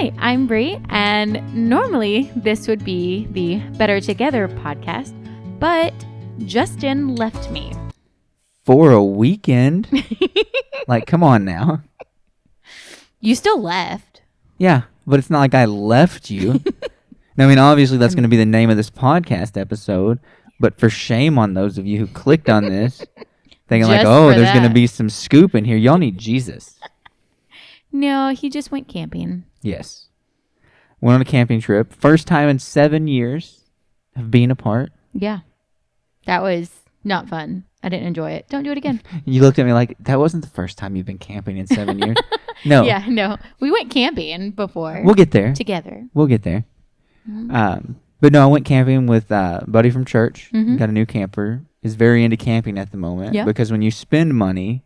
Hi, I'm Bree, and normally this would be the Better Together podcast, but Justin left me. For a weekend? Like, come on now. You still left. Yeah, but it's not like I left you. I mean, obviously that's going to be the name of this podcast episode, but for shame on those of you who clicked on this, thinking like, oh, there's going to be some scoop in here. Y'all need Jesus. No, he just went camping. Yes. Went on a camping trip. First time in 7 years of being apart. Yeah. That was not fun. I didn't enjoy it. Don't do it again. You looked at me like, that wasn't the first time you've been camping in 7 years. No. Yeah, no. We went camping before. We'll get there. Together. We'll get there. Mm-hmm. But no, I went camping with a buddy from church. Mm-hmm. Got a new camper. Is very into camping at the moment. Yep. Because when you spend money,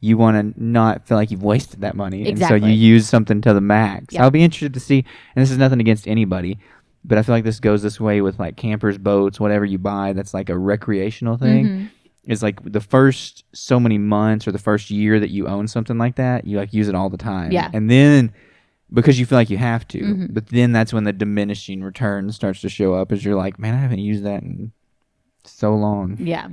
you want to not feel like you've wasted that money. Exactly. And so you use something to the max. Yep. I'll be interested to see, and this is nothing against anybody, but I feel like this goes this way with like campers, boats, whatever you buy that's like a recreational thing. Mm-hmm. It's like the first so many months or the first year that you own something like that, you like use it all the time. Yeah. And then because you feel like you have to, Mm-hmm. but then that's when the diminishing return starts to show up as you're like, man, I haven't used that in so long. Yeah.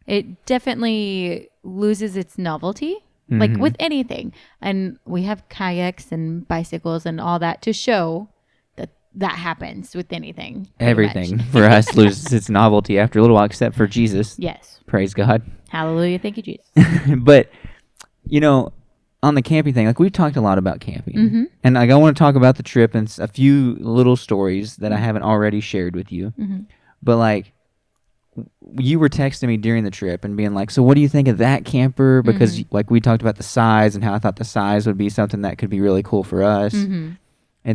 It definitely loses its novelty, like with anything. And we have kayaks and bicycles and all that to show that that happens with anything. Everything for us loses its novelty after a little while, except for Jesus. Yes. Praise God. Hallelujah. Thank you, Jesus. But, you know, on the camping thing, like we've talked a lot about camping. Mm-hmm. And like I want to talk about the trip and a few little stories that I haven't already shared with you. Mm-hmm. But like, you were texting me during the trip and being like, so what do you think of that camper? Because like we talked about the size and how I thought the size would be something that could be really cool for us and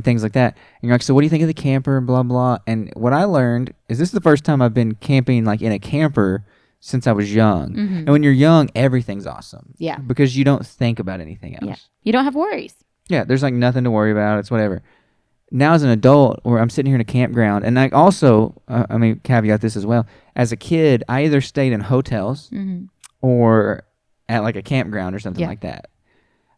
things like that. And you're like, so what do you think of the camper and blah, blah. And what I learned is this is the first time I've been camping like in a camper since I was young. And when you're young, everything's awesome. Yeah. Because you don't think about anything else. Yeah. You don't have worries. Yeah. There's like nothing to worry about. It's whatever. Now as an adult, where I'm sitting here in a campground, and I also, I mean, caveat this as well. As a kid, I either stayed in hotels or at like a campground or something like that.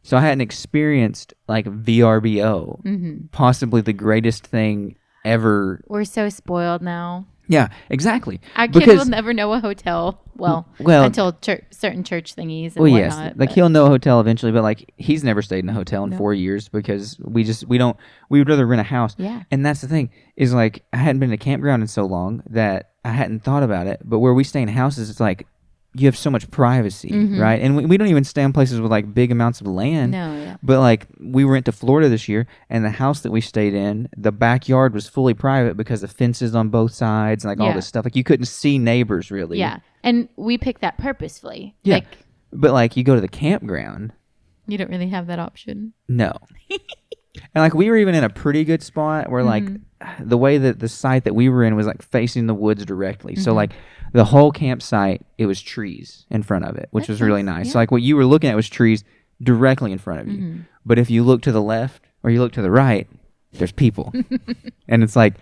So I hadn't experienced like VRBO, possibly the greatest thing ever. We're so spoiled now. Yeah, exactly. Our kid will never know a hotel. Well until certain church thingies and whatnot. Yes. Like he'll know a hotel eventually, but like he's never stayed in a hotel in 4 years because we would rather rent a house. Yeah. And that's the thing is like I hadn't been in a campground in so long that I hadn't thought about it. But where we stay in houses, it's like you have so much privacy, right? And we don't even stay in places with like big amounts of land. No, yeah. But like we went to Florida this year, and the house that we stayed in, the backyard was fully private because of fences on both sides and like all this stuff. Like you couldn't see neighbors really. Yeah. And we picked that purposefully. Yeah. Like, but like you go to the campground. you don't really have that option. No. And like we were even in a pretty good spot where like the way that the site that we were in was like facing the woods directly. So like the whole campsite, it was trees in front of it, which was really nice. Yeah. So like what you were looking at was trees directly in front of you. But if you look to the left or you look to the right, there's people. And it's like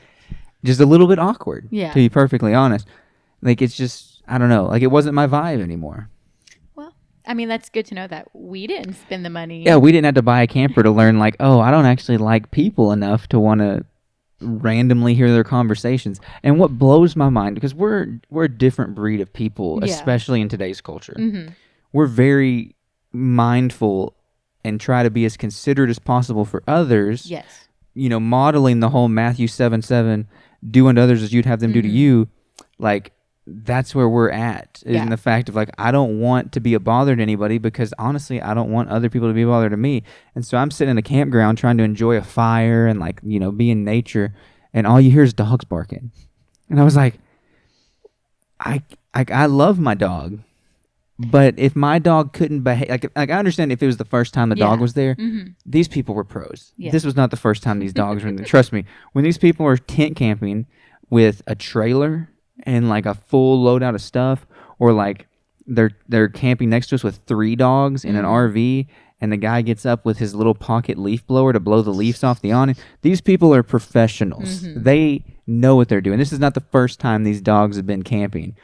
just a little bit awkward, to be perfectly honest. Like it's just, I don't know, like it wasn't my vibe anymore. Well, I mean, that's good to know that we didn't spend the money. Yeah, we didn't have to buy a camper to learn like, oh, I don't actually like people enough to want to randomly hear their conversations. And what blows my mind, because we're a different breed of people, especially in today's culture. We're very mindful and try to be as considerate as possible for others. Yes. You know, modeling the whole Matthew 7:7, do unto others as you'd have them do to you. Like, that's where we're at, is in the fact of like, I don't want to be a bother to anybody because honestly, I don't want other people to be a bother to me. And so I'm sitting in a campground trying to enjoy a fire and like, you know, be in nature, and all you hear is dogs barking. And I was like, I love my dog, but if my dog couldn't behave, like I understand if it was the first time the dog was there, these people were pros. Yeah. This was not the first time these dogs were in there. Trust me, when these people were tent camping with a trailer and like a full loadout of stuff, or like they're camping next to us with 3 dogs in an RV, and the guy gets up with his little pocket leaf blower to blow the leaves off the awning. These people are professionals. They know what they're doing. This is not the first time these dogs have been camping,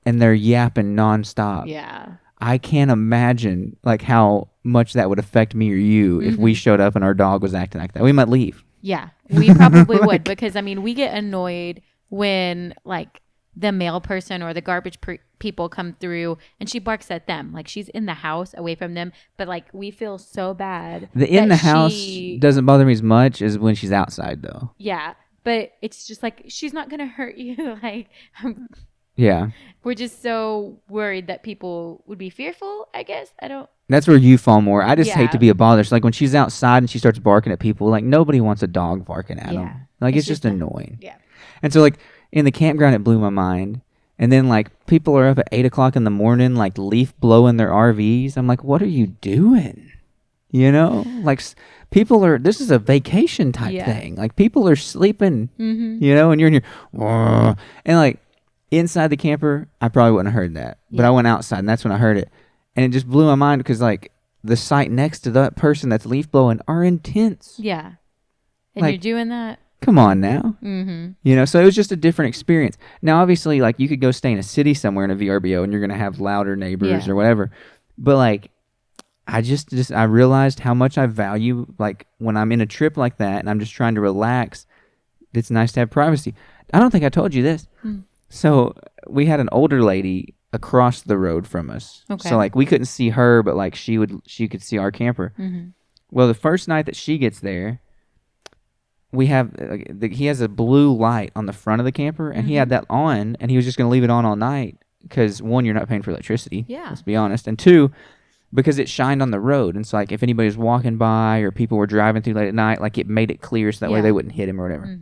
and they're yapping nonstop. Yeah. I can't imagine like how much that would affect me or you if we showed up and our dog was acting like that. We might leave. Yeah, we probably would, because I mean, we get annoyed when like the mail person or the garbage people come through and she barks at them. Like she's in the house away from them, but like we feel so bad. The in the house doesn't bother me as much as when she's outside though. Yeah, but it's just like, she's not going to hurt you. Like, yeah. We're just so worried that people would be fearful, I guess. That's where you fall more. I just hate to be a bother. So like when she's outside and she starts barking at people, like nobody wants a dog barking at them. Like it's just annoying. Yeah. And so like in the campground, it blew my mind. And then like people are up at 8 o'clock in the morning, like leaf blowing their RVs. I'm like, what are you doing? You know, like this is a vacation type thing. Like people are sleeping, you know, and you're in your, and like inside the camper, I probably wouldn't have heard that. But I went outside and that's when I heard it. And it just blew my mind because like the site next to that person that's leaf blowing are intense. Yeah. And like, you're doing that. Come on now. You know, so it was just a different experience. Now, obviously, like you could go stay in a city somewhere in a VRBO and you're going to have louder neighbors or whatever. But like, I realized how much I value, like when I'm in a trip like that and I'm just trying to relax, it's nice to have privacy. I don't think I told you this. So we had an older lady across the road from us. Okay. So like we couldn't see her, but like she could see our camper. Well, the first night that she gets there, we have he has a blue light on the front of the camper, and he had that on, and he was just going to leave it on all night because one, you're not paying for electricity. Yeah. Let's be honest, and two, because it shined on the road, and so like if anybody was walking by or people were driving through late at night, like it made it clear so that way they wouldn't hit him or whatever.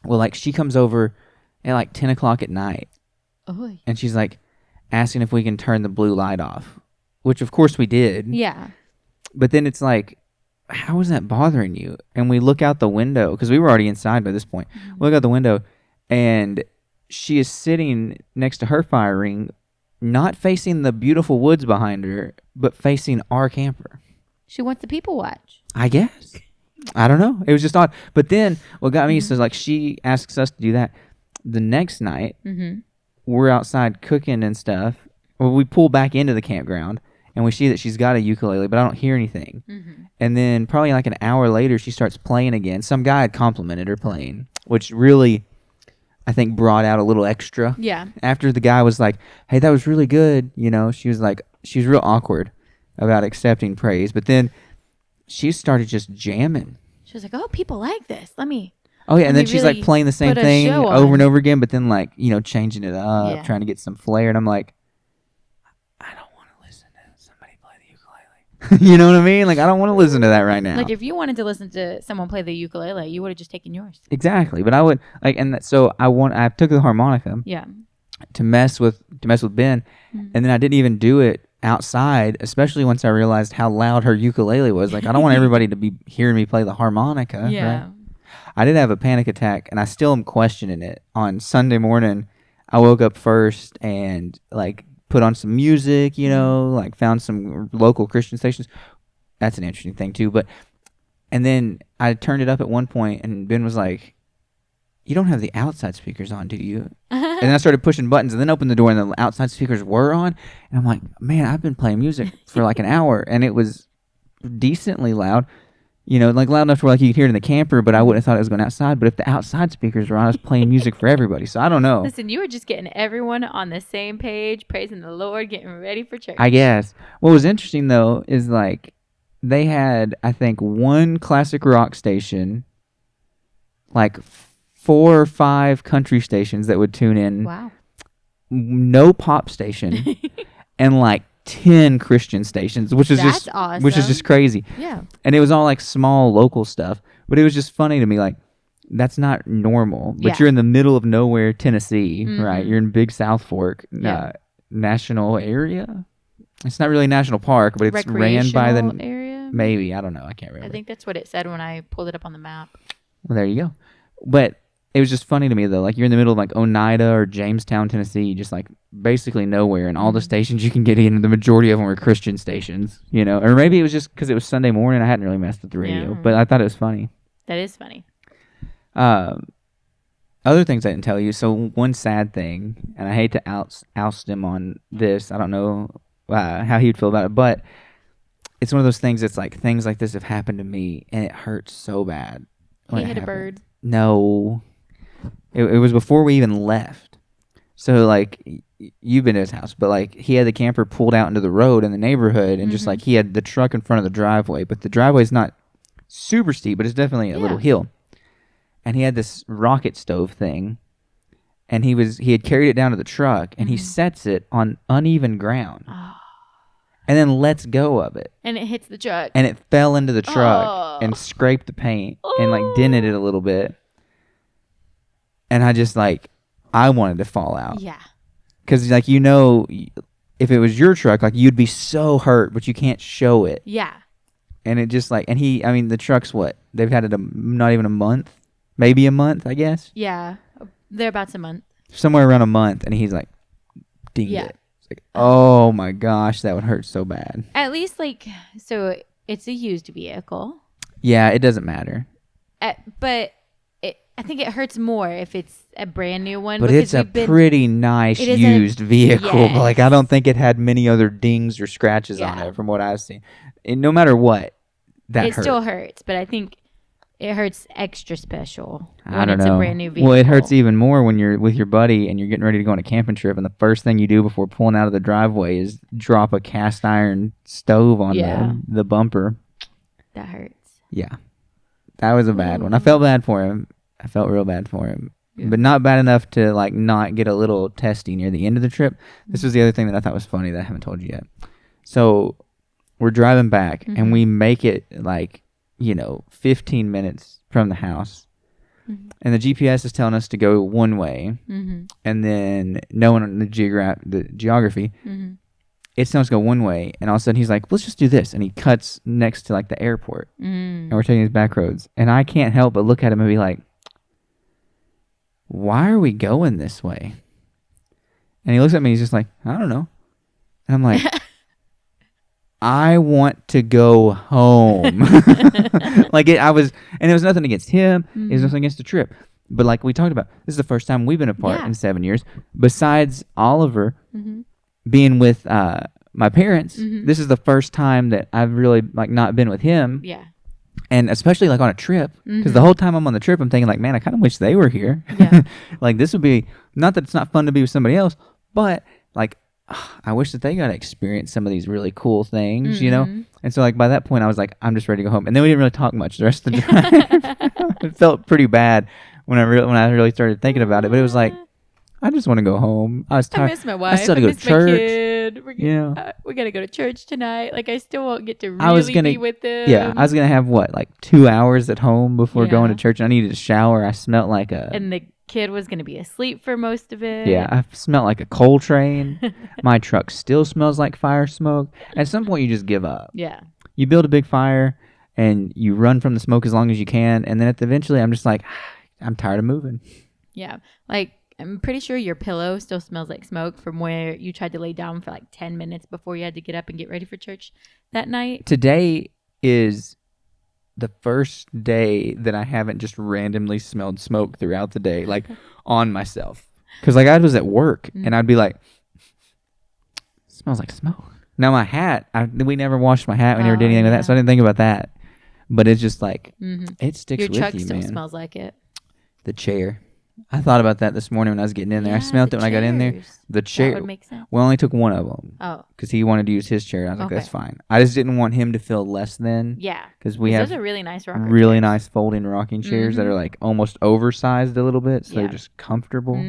Well, like she comes over at like 10 o'clock at night, and she's like asking if we can turn the blue light off, which of course we did. Yeah. But then it's like, how is that bothering you? And we look out the window, because we were already inside by this point. We look out the window, and she is sitting next to her fire ring, not facing the beautiful woods behind her, but facing our camper. She wants the people watch. I guess. I don't know. It was just odd. But then what got me, so like she asks us to do that. The next night, we're outside cooking and stuff. Well, we pull back into the campground, and we see that she's got a ukulele, but I don't hear anything. And then probably like an hour later, she starts playing again. Some guy had complimented her playing, which really, I think, brought out a little extra. Yeah. After the guy was like, hey, that was really good. You know, she was real awkward about accepting praise. But then she started just jamming. She was like, oh, people like this. Let me. Oh, yeah. And then she's like playing the same thing over and over again, but then like, you know, changing it up, trying to get some flair. And I'm like, you know what I mean? Like, I don't want to listen to that right now. Like, if you wanted to listen to someone play the ukulele, you would have just taken yours. Exactly. But I would like, and so I took the harmonica. Yeah. To mess with Ben, and then I didn't even do it outside, especially once I realized how loud her ukulele was. Like, I don't want everybody to be hearing me play the harmonica. Yeah. Right? I did have a panic attack, and I still am questioning it. On Sunday morning, I woke up first and like put on some music, you know, like found some local Christian stations. That's an interesting thing too. And then I turned it up at one point, and Ben was like, you don't have the outside speakers on, do you? And then I started pushing buttons and then opened the door, and the outside speakers were on. And I'm like, man, I've been playing music for like an hour, and it was decently loud. You know, like loud enough to where like you could hear it in the camper, but I wouldn't have thought it was going outside. But if the outside speakers were on, I was playing music for everybody. So I don't know. Listen, you were just getting everyone on the same page, praising the Lord, getting ready for church. I guess. What was interesting, though, is like they had, I think, one classic rock station, like 4 or 5 country stations that would tune in. Wow. No pop station, and like 10 Christian stations, which is just awesome. Which is just crazy. Yeah. And it was all like small local stuff, but it was just funny to me, like that's not normal. But you're in the middle of nowhere, Tennessee, right? You're in Big South Fork, national area. It's not really a national park, but it's ran by the area. Maybe, I don't know. I can't remember. I think that's what it said when I pulled it up on the map. Well, there you go. But it was just funny to me, though. Like, you're in the middle of, like, Oneida or Jamestown, Tennessee, just, like, basically nowhere. And all the stations you can get in, the majority of them were Christian stations, you know. Or maybe it was just because it was Sunday morning. I hadn't really messed with the radio. But I thought it was funny. That is funny. Other things I didn't tell you. So, one sad thing, and I hate to oust him on this. I don't know how he would feel about it. But it's one of those things that's like, things like this have happened to me, and it hurts so bad. He hit a bird. No. It was before we even left. So, like, you've been to his house, but, like, he had the camper pulled out into the road in the neighborhood, and just, like, he had the truck in front of the driveway. But the driveway's not super steep, but it's definitely a little hill. And he had this rocket stove thing, and he had carried it down to the truck, and he sets it on uneven ground. And then lets go of it. And it hits the truck. And it fell into the truck and scraped the paint and, like, dented it a little bit. And I just, like, I wanted to fall out. Yeah. Because, like, you know, if it was your truck, like, you'd be so hurt, but you can't show it. Yeah. And it just, like, and the truck's what? They've had it not even a month? Maybe a month, I guess? Yeah. Thereabouts a month. Somewhere around a month. And he's, like, dinged it. It's like, oh, my gosh, that would hurt so bad. At least, like, so it's a used vehicle. Yeah, it doesn't matter. But I think it hurts more if it's a brand new one. But it's a pretty nice used vehicle. Yes. Like, I don't think it had many other dings or scratches on it from what I've seen. And no matter what, it still hurts. But I think it hurts extra special when it's a brand new vehicle. Well, it hurts even more when you're with your buddy and you're getting ready to go on a camping trip, and the first thing you do before pulling out of the driveway is drop a cast iron stove on the bumper. That hurts. Yeah. That was a bad one. I felt bad for him. I felt real bad for him. Yeah. But not bad enough to, like, not get a little testy near the end of the trip. This was the other thing that I thought was funny that I haven't told you yet. So we're driving back, and we make it, like, 15 minutes from the house. And the GPS is telling us to go one way. And then knowing the geography, it's telling us to go one way. And all of a sudden he's like, let's just do this. And he cuts next to, like, the airport. And we're taking these back roads. And I can't help but look at him and be like, why are we going this way? And he looks at me, he's just like, I don't know. And I'm like, I want to go home. Like, it was nothing against him. It was nothing against the trip. But like we talked about, this is the first time we've been apart in 7 years. Besides Oliver being with my parents, this is the first time that I've really, like, not been with him. Yeah. And especially, like, on a trip, because the whole time I'm on the trip, I'm thinking, like, man, I kind of wish they were here. Yeah. Like, this would be, not that it's not fun to be with somebody else, but, like, I wish that they got to experience some of these really cool things, And so, like, by that point, I was like, I'm just ready to go home. And then we didn't really talk much the rest of the drive. It felt pretty bad when I really started thinking about it. But it was like, I just want to go home. I was tired. I miss my wife. I still had to go to church. My kid. We got to go to church tonight. Like, I still won't get to be with them. Yeah, I was going to have, 2 hours at home before going to church. I needed a shower. I smelled like And the kid was going to be asleep for most of it. Yeah, I smelled like a coal train. My truck still smells like fire smoke. At some point, you just give up. Yeah. You build a big fire, and you run from the smoke as long as you can. And then eventually, I'm just like, I'm tired of moving. Yeah. Like, I'm pretty sure your pillow still smells like smoke from where you tried to lay down for like 10 minutes before you had to get up and get ready for church that night. Today is the first day that I haven't just randomly smelled smoke throughout the day, like on myself. Because, like, I was at work and I'd be like, smells like smoke. Now, my hat, we never washed my hat. We never did anything with that. So I didn't think about that. But it's just like, it sticks with you, man. Your truck still smells like it. The chair. I thought about that this morning when I was getting in there. I smelled it when I got in there. The chair. That would make sense. We only took one of them. Oh. Because he wanted to use his chair. I was like, that's fine. I just didn't want him to feel less than. Yeah. Because we have those are really nice nice folding rocking chairs that are, like, almost oversized a little bit. So they're just comfortable.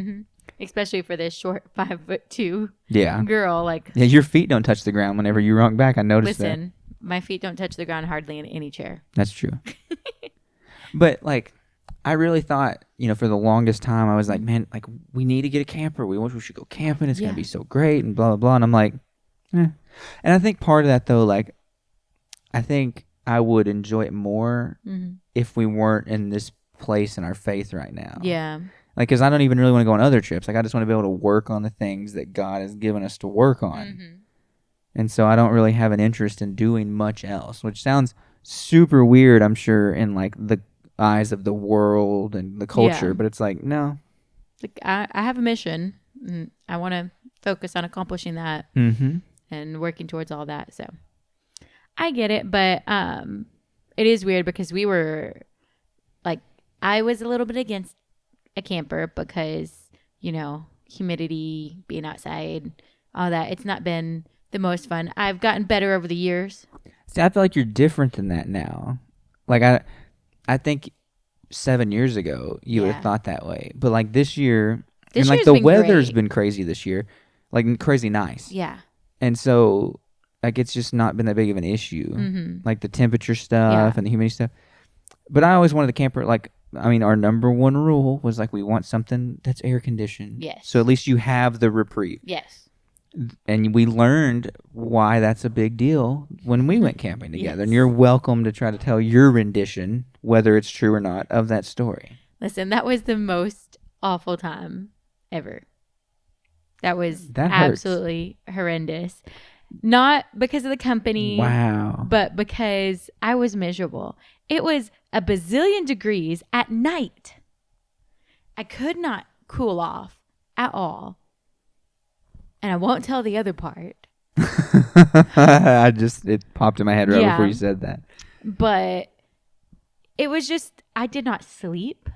Especially for this short 5'2" girl. Like, yeah, your feet don't touch the ground whenever you rock back. I noticed that. Listen, my feet don't touch the ground hardly in any chair. That's true. But, like, I really thought, for the longest time, I was like, man, like, we need to get a camper. We should go camping. It's going to be so great and blah, blah, blah. And I'm like, And I think part of that, though, like, I think I would enjoy it more if we weren't in this place in our faith right now. Yeah. Like, because I don't even really want to go on other trips. Like, I just want to be able to work on the things that God has given us to work on. And so I don't really have an interest in doing much else, which sounds super weird, I'm sure, in, like, the eyes of the world and the culture, but it's like, no. Like, I have a mission, and I want to focus on accomplishing that. and working towards all that. So I get it, but it is weird because we were like, I was a little bit against a camper because, you know, humidity, being outside, all that. It's not been the most fun. I've gotten better over the years. See, I feel like you're different than that now. Like I think 7 years ago you would have thought that way, but like this year, and like the weather's been crazy this year, like crazy nice. Yeah. And so like it's just not been that big of an issue, like the temperature stuff and the humidity stuff. But I always wanted the camper, like, I mean, our number one rule was like we want something that's air conditioned. Yes. So at least you have the reprieve. Yes. And we learned why that's a big deal when we went camping together. And you're welcome to try to tell your rendition, whether it's true or not, of that story. Listen, that was the most awful time ever. That was hurts. Absolutely horrendous. Not because of the company. Wow. But because I was miserable. It was a bazillion degrees at night. I could not cool off at all. And I won't tell the other part. It popped in my head right before you said that. But it was just, I did not sleep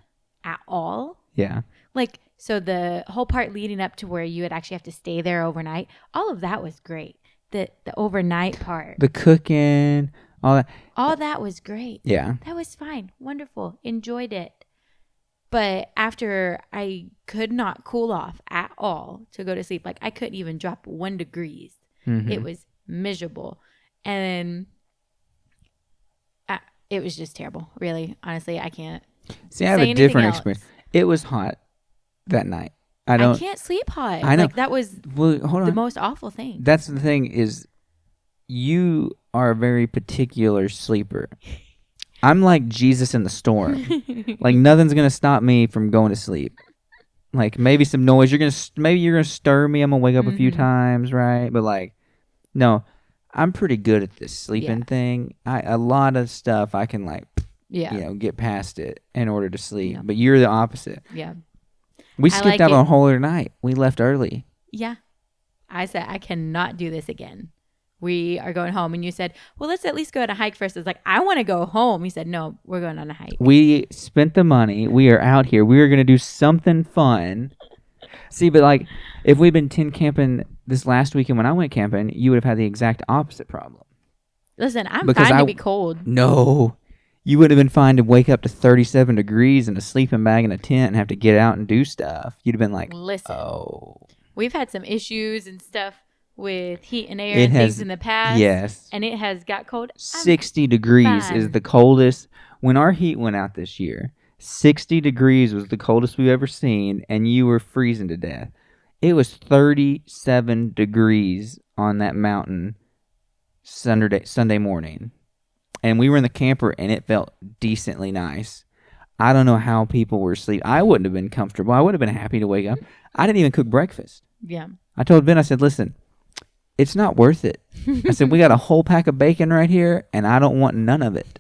at all. Yeah. Like, so the whole part leading up to where you would actually have to stay there overnight, all of that was great. The overnight part. The cooking, all that. All that was great. Yeah. That was fine. Wonderful. Enjoyed it. But after I could not cool off at all to go to sleep, like I couldn't even drop 1 degree. It was miserable. And it was just terrible. Really, honestly, I can't. See, I have a different experience. It was hot that night. I can't sleep hot. I know. Like that was the most awful thing. That's the thing is you are a very particular sleeper. I'm like Jesus in the storm. Like nothing's gonna stop me from going to sleep. Like maybe some noise. Maybe you're gonna stir me. I'm gonna wake up a few times, right? But like, no, I'm pretty good at this sleeping thing. A lot of stuff I can like, get past it in order to sleep. Yeah. But you're the opposite. Yeah. We skipped out on a whole other night. We left early. Yeah. I said I cannot do this again. We are going home. And you said, well, let's at least go on a hike first. I was like, I want to go home. He said, no, we're going on a hike. We spent the money. We are out here. We are going to do something fun. See, but like, if we'd been tent camping this last weekend when I went camping, you would have had the exact opposite problem. Listen, I'm fine to be cold. No. You would have been fine to wake up to 37 degrees in a sleeping bag in a tent and have to get out and do stuff. You'd have been like, listen, oh. We've had some issues and stuff with heat and air things in the past. Yes. And it has got cold. 60 degrees is the coldest. When our heat went out this year, 60 degrees was the coldest we've ever seen, and you were freezing to death. It was 37 degrees on that mountain Sunday morning. And we were in the camper, and it felt decently nice. I don't know how people were asleep. I wouldn't have been comfortable. I would have been happy to wake up. I didn't even cook breakfast. Yeah. I told Ben, I said, listen, it's not worth it. I said, we got a whole pack of bacon right here, and I don't want none of it.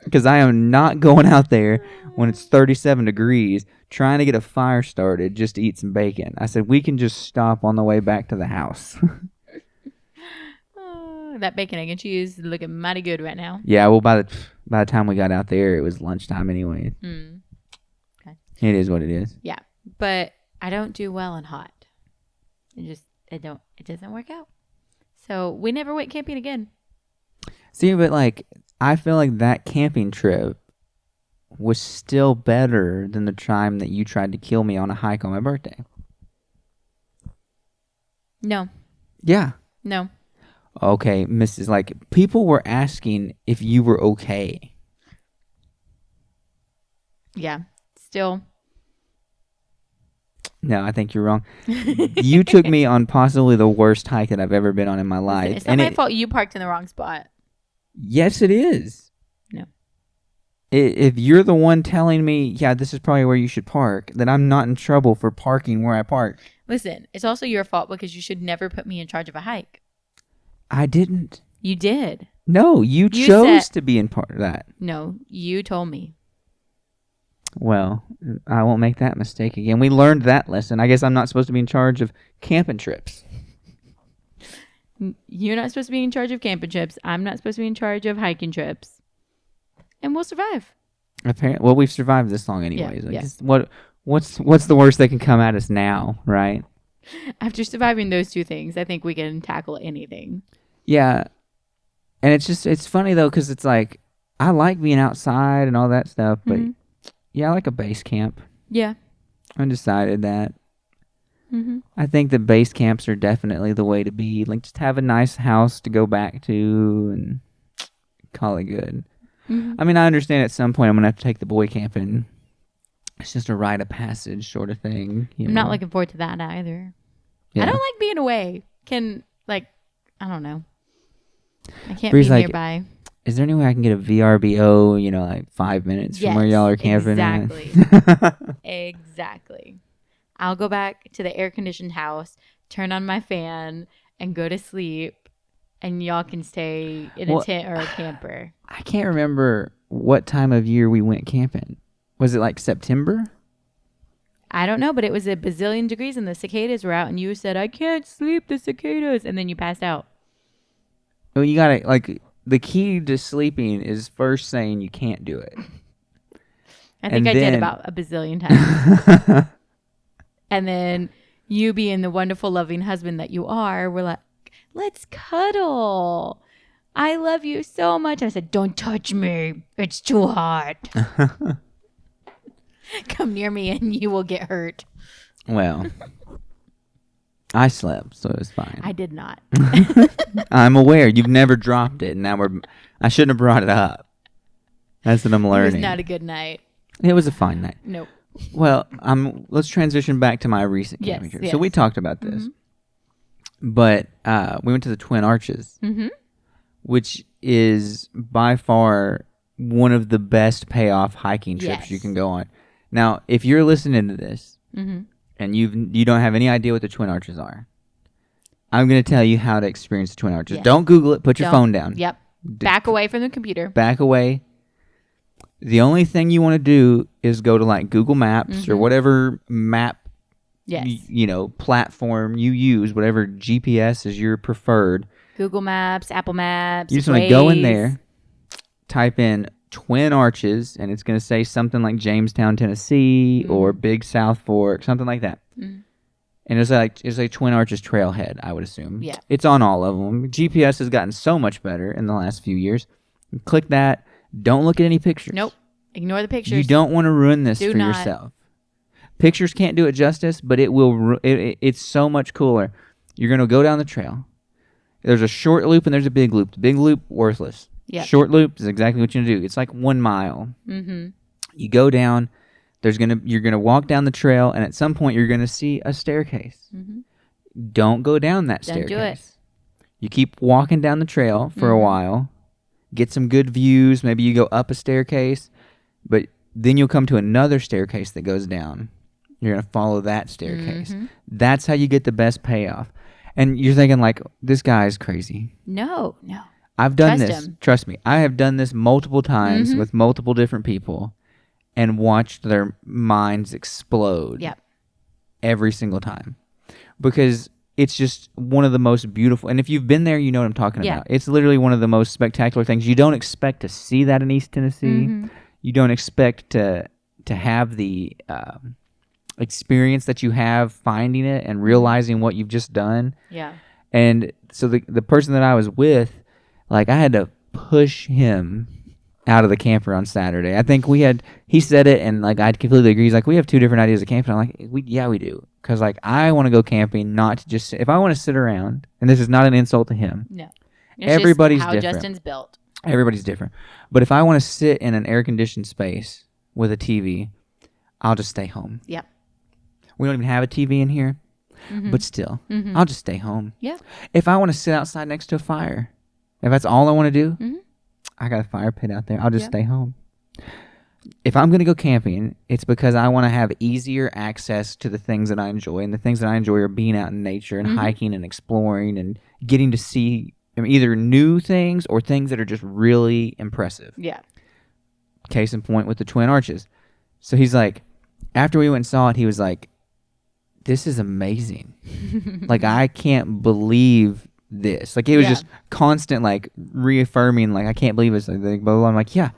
Because I am not going out there when it's 37 degrees trying to get a fire started just to eat some bacon. I said, we can just stop on the way back to the house. That bacon, egg, and cheese is looking mighty good right now. Yeah, well, by the time we got out there, it was lunchtime anyway. Okay. It is what it is. Yeah, but I don't do well in hot. It doesn't work out. So we never went camping again. See, but like, I feel like that camping trip was still better than the time that you tried to kill me on a hike on my birthday. No. Yeah. No. Okay, Mrs. Like, people were asking if you were okay. Yeah. Still. No, I think you're wrong. You took me on possibly the worst hike that I've ever been on in my life. It's not my fault you parked in the wrong spot. Yes, it is. No. If you're the one telling me, yeah, this is probably where you should park, then I'm not in trouble for parking where I park. Listen, it's also your fault because you should never put me in charge of a hike. I didn't. You did. No, you chose to be in part of that. No, you told me. Well, I won't make that mistake again. We learned that lesson. I guess I'm not supposed to be in charge of camping trips. You're not supposed to be in charge of camping trips. I'm not supposed to be in charge of hiking trips. And we'll survive. Apparently, well, we've survived this long anyways. Yeah, What's the worst that can come at us now, right? After surviving those two things, I think we can tackle anything. Yeah. And it's funny though, because it's like, I like being outside and all that stuff, but yeah, I like a base camp. Yeah. I decided that. I think that base camps are definitely the way to be. Like, just have a nice house to go back to and call it good. I mean, I understand at some point I'm going to have to take the boy camping. It's just a rite of passage sort of thing. I'm not looking forward to that either. Yeah. I don't like being away. I don't know. I can't be nearby. Is there any way I can get a VRBO, like 5 minutes from where y'all are camping? Exactly. Exactly. I'll go back to the air-conditioned house, turn on my fan, and go to sleep, and y'all can stay in a tent or a camper. I can't remember what time of year we went camping. Was it like September? I don't know, but it was a bazillion degrees, and the cicadas were out, and you said, I can't sleep, the cicadas, and then you passed out. Well, you gotta, the key to sleeping is first saying you can't do it. I think I did about a bazillion times. And then you, being the wonderful, loving husband that you are, were like, let's cuddle. I love you so much. And I said, don't touch me. It's too hot. Come near me and you will get hurt. Well, I slept, so it was fine. I did not. I'm aware. You've never dropped it. And now I shouldn't have brought it up. That's what I'm learning. It was not a good night. It was a fine night. Nope. Well, let's transition back to my recent camping trip. Yes. So we talked about this, but we went to the Twin Arches, which is by far one of the best payoff hiking trips you can go on. Now, if you're listening to this and you don't have any idea what the Twin Arches are, I'm going to tell you how to experience the Twin Arches. Yes. Don't Google it. Put your phone down. Yep. Back away from the computer. Back away. The only thing you want to do is go to Google Maps or whatever map, platform you use, whatever GPS is your preferred. Google Maps, Apple Maps. You just want to go in there, type in Twin Arches, and it's going to say something like Jamestown, Tennessee, or Big South Fork, something like that. And it's like Twin Arches Trailhead, I would assume. Yeah. It's on all of them. GPS has gotten so much better in the last few years. Click that. Don't look at any pictures. Nope. Ignore the pictures. You don't want to ruin this for yourself. Pictures can't do it justice, but it will. It's so much cooler. You're going to go down the trail. There's a short loop and there's a big loop. The big loop, worthless. Yep. Short loop is exactly what you're going to do. It's like 1 mile. You go down. You're gonna walk down the trail, and at some point you're gonna see a staircase. Don't go down that staircase. Don't do it. You keep walking down the trail for a while, get some good views. Maybe you go up a staircase, but then you'll come to another staircase that goes down. You're gonna follow that staircase. That's how you get the best payoff. And you're thinking this guy is crazy. No. I've done this. Trust me. I have done this multiple times with multiple different people. And watched their minds explode every single time. Because it's just one of the most beautiful... And if you've been there, you know what I'm talking about. It's literally one of the most spectacular things. You don't expect to see that in East Tennessee. You don't expect to have the experience that you have finding it and realizing what you've just done. Yeah. And so the person that I was with, I had to push him out of the camper on Saturday. I think he said it, and I completely agree. He's like, we have two different ideas of camping. I'm like, we do. Because I want to go camping, not to just sit. If I want to sit around, and this is not an insult to him. No. Everybody's just how different. Justin's built. Everybody's different. But if I want to sit in an air-conditioned space with a TV, I'll just stay home. Yep. We don't even have a TV in here, but still, I'll just stay home. Yeah. If I want to sit outside next to a fire, if that's all I want to do, I got a fire pit out there. I'll just stay home. If I'm going to go camping, it's because I want to have easier access to the things that I enjoy. And the things that I enjoy are being out in nature and hiking and exploring and getting to see either new things or things that are just really impressive. Yeah. Case in point with the Twin Arches. So he's like, after we went and saw it, he was like, this is amazing. I can't believe this. Like, it was just constant, like, reaffirming, like, I can't believe it's like, blah, blah, blah. I'm like, yeah,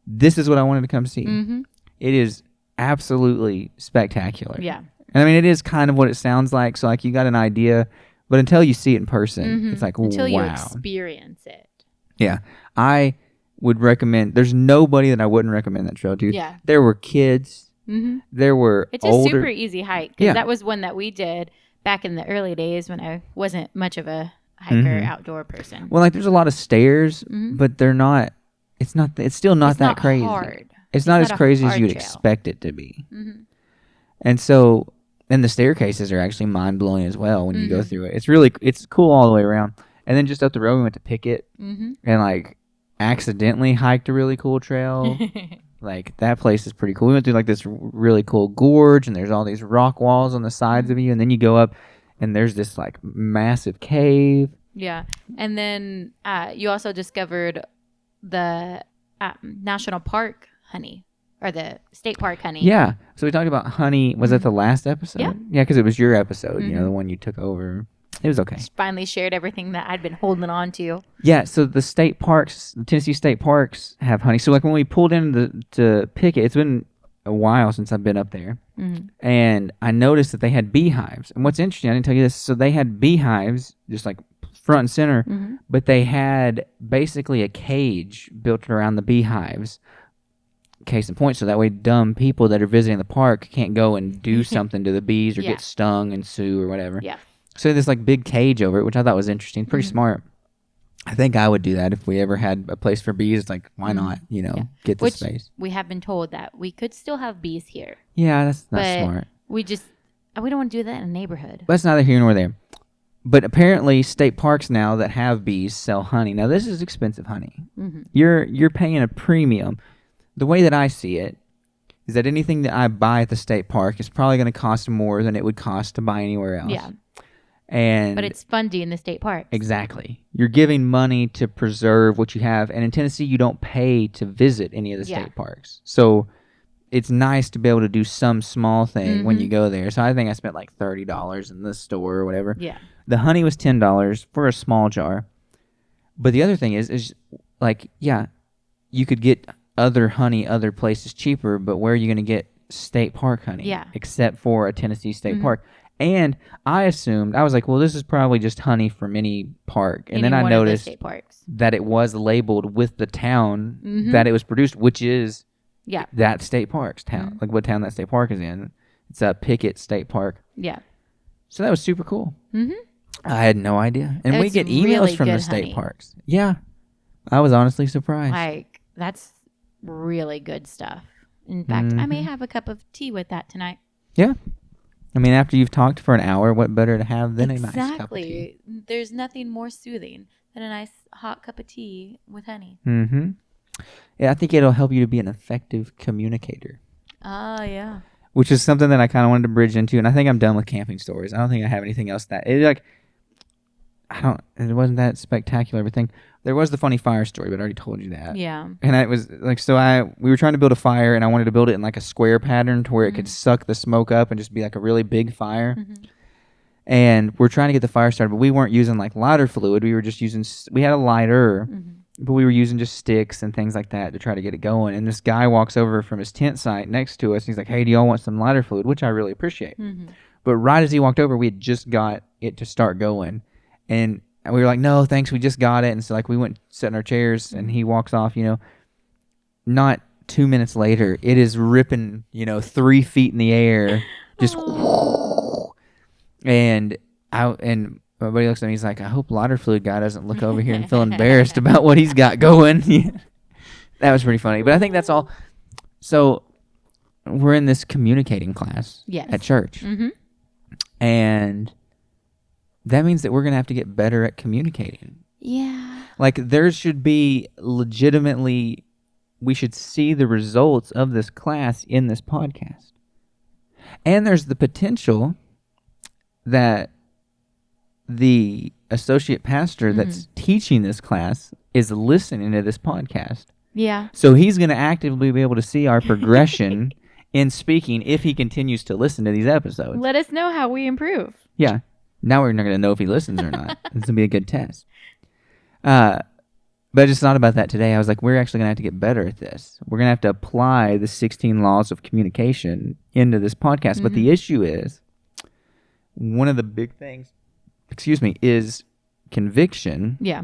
this is what I wanted to come see. Mm-hmm. It is absolutely spectacular. Yeah. And I mean, it is kind of what it sounds like. So, like, you got an idea, but until you see it in person, it's like, until you wow. experience it. Yeah. I would recommend, there's nobody that I wouldn't recommend that trail, dude. Yeah. There were kids. Mm-hmm. There were It's a super easy hike. Because that was one that we did back in the early days when I wasn't much of a hiker, outdoor person. Well, like, there's a lot of stairs, but they're not, it's still not that crazy. Hard. It's not as crazy as you'd trail. expect it to be. Mm-hmm. And so, and the staircases are actually mind-blowing as well when you go through it. It's cool all the way around. And then just up the road, we went to Pickett and, like, accidentally hiked a really cool trail. Like, that place is pretty cool. We went through, like, this really cool gorge, and there's all these rock walls on the sides of you, and then you go up, and there's this, like, massive cave. Yeah. And then you also discovered the national park honey, or the state park honey. Yeah. So we talked about honey. Was that the last episode? Yeah. Yeah, because it was your episode, you know, the one you took over. It was okay. Finally shared everything that I'd been holding on to. Yeah, so the state parks, the Tennessee state parks have honey. So, like, when we pulled in to Pickett, it's been a while since I've been up there. And I noticed that they had beehives. And what's interesting, I didn't tell you this, so they had beehives just, like, front and center, but they had basically a cage built around the beehives. Case in point, so that way dumb people that are visiting the park can't go and do something to the bees or get stung and sue or whatever. Yeah. So this, like, big cage over it, which I thought was interesting. Pretty smart. I think I would do that if we ever had a place for bees. It's like, why not, you know, get the space. We have been told that we could still have bees here. Yeah, that's not smart. We don't want to do that in a neighborhood. But it's neither here nor there. But apparently state parks now that have bees sell honey. Now, this is expensive honey. You're paying a premium. The way that I see it is that anything that I buy at the state park is probably going to cost more than it would cost to buy anywhere else. Yeah. But it's funding the state parks. Exactly. You're giving money to preserve what you have. And in Tennessee, you don't pay to visit any of the state parks. So it's nice to be able to do some small thing when you go there. So I think I spent like $30 in the store or whatever. Yeah. The honey was $10 for a small jar. But the other thing is like, yeah, you could get other honey other places cheaper, but where are you going to get state park honey? Yeah. Except for a Tennessee state park. And I assumed, I was like, well, this is probably just honey from any park. And then I noticed that it was labeled with the town that it was produced, which is that state park's town, like what town that state park is in. It's Pickett State Park. Yeah. So that was super cool. I had no idea. And we get emails really from the state parks. Yeah. I was honestly surprised. Like, that's really good stuff. In fact, I may have a cup of tea with that tonight. Yeah. I mean, after you've talked for an hour, what better to have than a nice cup of tea? There's nothing more soothing than a nice hot cup of tea with honey. Yeah, I think it'll help you to be an effective communicator. Yeah. Which is something that I kind of wanted to bridge into, and I think I'm done with camping stories. I don't think I have anything else it wasn't that spectacular of a thing. There was the funny fire story, but I already told you that. Yeah. And it was like, we were trying to build a fire, and I wanted to build it in like a square pattern to where it could suck the smoke up and just be like a really big fire. And we're trying to get the fire started, but we weren't using like lighter fluid. We were just we had a lighter, but we were using just sticks and things like that to try to get it going. And this guy walks over from his tent site next to us. And he's like, hey, do y'all want some lighter fluid? Which I really appreciate. But right as he walked over, we had just got it to start going. And we were like, no, thanks, we just got it. And so, like, we went, sat in our chairs, and he walks off, you know. Not 2 minutes later, it is ripping, 3 feet in the air, just and my buddy looks at me, he's like, I hope lighter fluid guy doesn't look over here and feel embarrassed about what he's got going. That was pretty funny. But I think that's all. So we're in this communicating class at church. And that means that we're going to have to get better at communicating. Yeah. Like, there should be legitimately, we should see the results of this class in this podcast. And there's the potential that the associate pastor that's teaching this class is listening to this podcast. Yeah. So he's going to actively be able to see our progression in speaking if he continues to listen to these episodes. Let us know how we improve. Yeah. Now we're not going to know if he listens or not. It's going to be a good test. But I just thought about that today. I was like, we're actually going to have to get better at this. We're going to have to apply the 16 laws of communication into this podcast. But the issue is, one of the big things, is conviction. Yeah.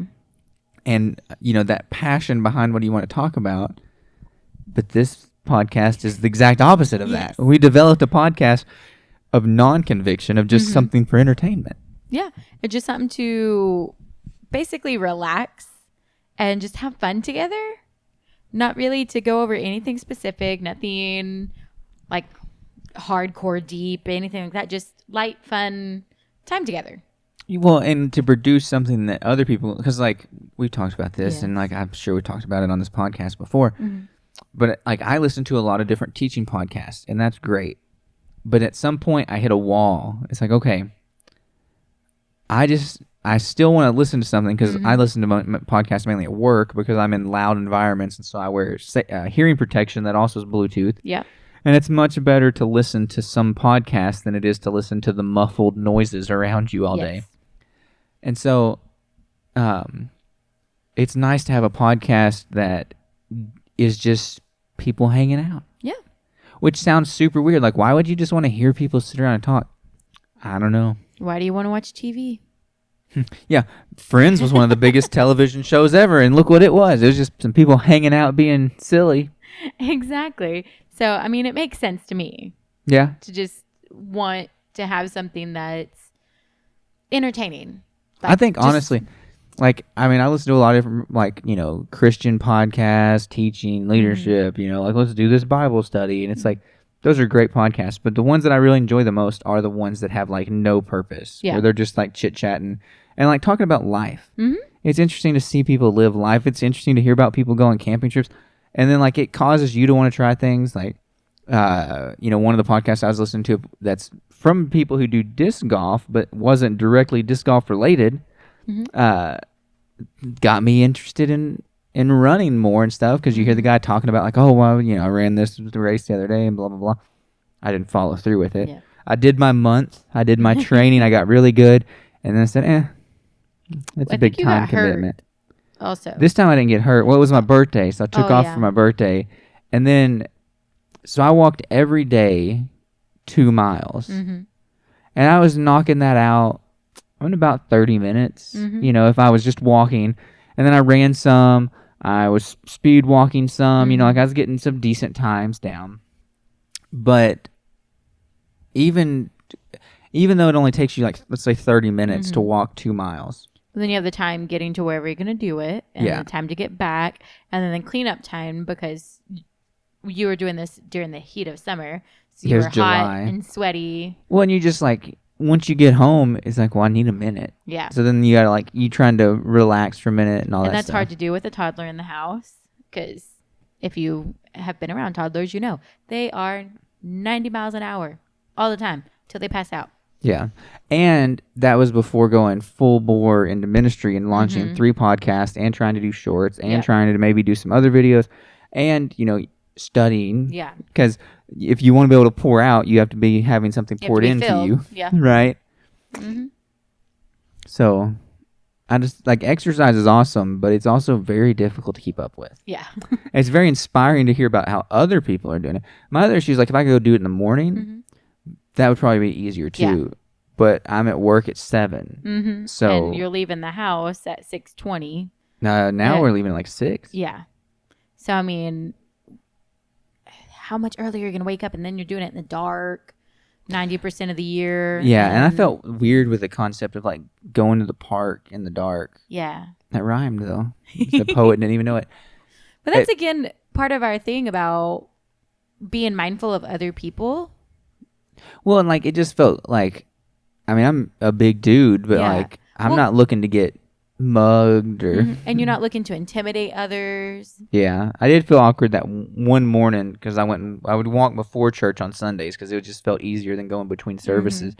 And, that passion behind what you want to talk about. But this podcast is the exact opposite of that. We developed a podcast of non-conviction, of just something for entertainment. Yeah. It's just something to basically relax and just have fun together. Not really to go over anything specific, nothing like hardcore deep, anything like that. Just light, fun time together. Well, and to produce something that other people, because like we've talked about this, and like I'm sure we talked about it on this podcast before, but like I listen to a lot of different teaching podcasts, and that's great. But at some point, I hit a wall. It's like, okay, I still want to listen to something because I listen to my podcasts mainly at work because I'm in loud environments, and so I wear hearing protection that also is Bluetooth. Yeah. And it's much better to listen to some podcast than it is to listen to the muffled noises around you all day. And so it's nice to have a podcast that is just people hanging out. Yeah. Which sounds super weird. Like, why would you just want to hear people sit around and talk? I don't know. Why do you want to watch TV? Yeah. Friends was one of the biggest television shows ever, and look what it was. It was just some people hanging out being silly. Exactly. So, I mean, it makes sense to me. Yeah. To just want to have something that's entertaining. Like, I think, honestly, like, I mean, I listen to a lot of different, like, Christian podcasts, teaching, leadership, like, let's do this Bible study. And it's like, those are great podcasts. But the ones that I really enjoy the most are the ones that have, like, no purpose. Yeah. Where they're just, like, chit-chatting and, like, talking about life. Mm-hmm. It's interesting to see people live life. It's interesting to hear about people going camping trips. And then, like, it causes you to want to try things. Like, one of the podcasts I was listening to that's from people who do disc golf, but wasn't directly disc golf related, got me interested in running more and stuff, because you hear the guy talking about, like, oh, well, I ran this race the other day and blah, blah, blah. I didn't follow through with it. Yeah. I did my month. I did my training. I got really good. And then I said, it's a big time commitment. Also, this time I didn't get hurt. Well, it was my birthday, so I took off for my birthday. And then, so I walked every day 2 miles. And I was knocking that out in about 30 minutes, if I was just walking. And then I ran some. I was speed walking some. Like I was getting some decent times down. But even though it only takes you, like, let's say 30 minutes to walk 2 miles. Then you have the time getting to wherever you're going to do it, and the time to get back, and then the cleanup time, because you were doing this during the heat of summer. So you were hot and sweaty. Well, and you just, like, once you get home, it's like, well, I need a minute. Yeah. So then you got to, like, you trying to relax for a minute and all that stuff. And that's hard to do with a toddler in the house, because if you have been around toddlers, they are 90 miles an hour all the time till they pass out. Yeah. And that was before going full bore into ministry and launching 3 podcasts and trying to do shorts and trying to maybe do some other videos and, studying. Yeah. Because if you want to be able to pour out, you have to be having something poured into you. Yeah. Right? So I just, like, exercise is awesome, but it's also very difficult to keep up with. Yeah. It's very inspiring to hear about how other people are doing it. My other issue is, like, if I could go do it in the morning, that would probably be easier too. Yeah. But I'm at work at 7. So, and you're leaving the house at 6:20. Now we're leaving at like 6. Yeah. So, I mean, how much earlier are you going to wake up, and then you're doing it in the dark 90% of the year. Yeah. And I felt weird with the concept of, like, going to the park in the dark. Yeah. That rhymed, though. The poet didn't even know it. But that's, again, part of our thing about being mindful of other people. Well, and, like, it just felt like, I mean, I'm a big dude, but like, I'm not looking to get mugged or. And you're not looking to intimidate others. Yeah, I did feel awkward that one morning because I would walk before church on Sundays because it just felt easier than going between services.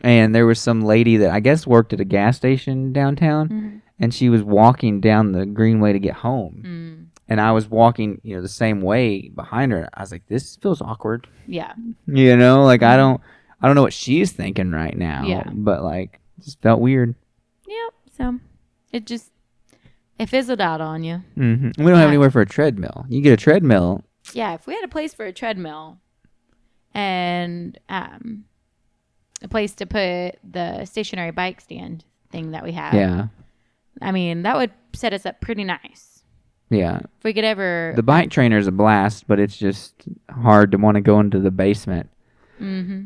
And there was some lady that I guess worked at a gas station downtown, and she was walking down the Greenway to get home. And I was walking, the same way behind her. I was like, this feels awkward. Yeah. Like, I I don't know what she's thinking right now, but like, just felt weird. Yep. So it fizzled out on you. Mm-hmm. We don't have anywhere for a treadmill. You get a treadmill. Yeah, if we had a place for a treadmill and a place to put the stationary bike stand thing that we have. Yeah. I mean, that would set us up pretty nice. Yeah. If we could ever... The bike trainer is a blast, but it's just hard to want to go into the basement. Mm-hmm.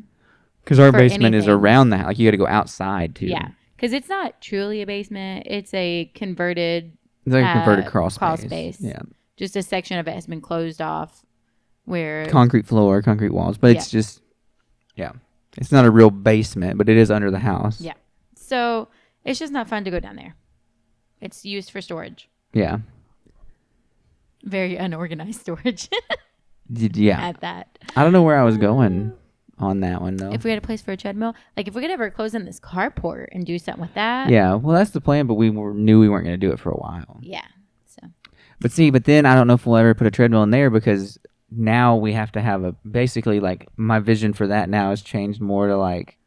Because our basement is around that. Like, you got to go outside, too. Yeah. Because it's not truly a basement. It's a converted... It's like a converted crawl space. Yeah. Just a section of it has been closed off where... Concrete floor, concrete walls. But it's just... Yeah. It's not a real basement, but it is under the house. Yeah. So, it's just not fun to go down there. It's used for storage. Yeah. Very unorganized storage. Yeah. At that. I don't know where I was going on that one, though. If we had a place for a treadmill, like if we could ever close in this carport and do something with that. Yeah, well, that's the plan, but we knew we weren't going to do it for a while. Yeah. So. But then I don't know if we'll ever put a treadmill in there because now we have to have basically like my vision for that now has changed more to like,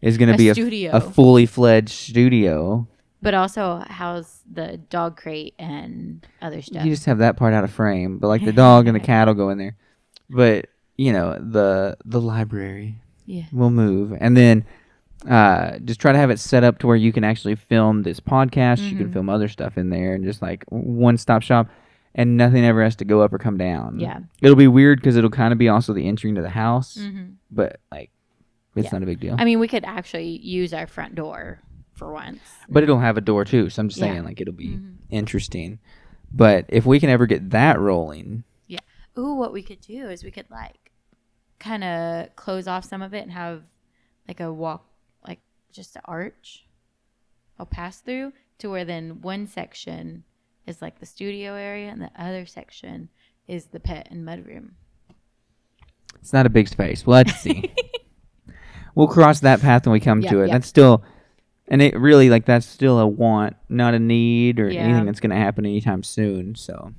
is going to be a fully fledged studio. But also house the dog crate and other stuff. You just have that part out of frame, but like the dog and the cat will go in there. But you know the library, will move, and then just try to have it set up to where you can actually film this podcast. Mm-hmm. You can film other stuff in there, and just like one-stop shop, and nothing ever has to go up or come down. Yeah, it'll be weird because it'll kind of be also the entry to the house, but like it's not a big deal. I mean, we could actually use our front door. For once. But it'll have a door too, so I'm just saying like it'll be interesting. But if we can ever get that rolling. Yeah. Ooh, what we could do is we could like kind of close off some of it and have like a walk, like just an arch I'll pass through to where then one section is like the studio area and the other section is the pet and mudroom. It's not a big space. Well, let's see. We'll cross that path when we come to it. That's still... And it really, like, that's still a want, not a need or anything that's going to happen anytime soon. So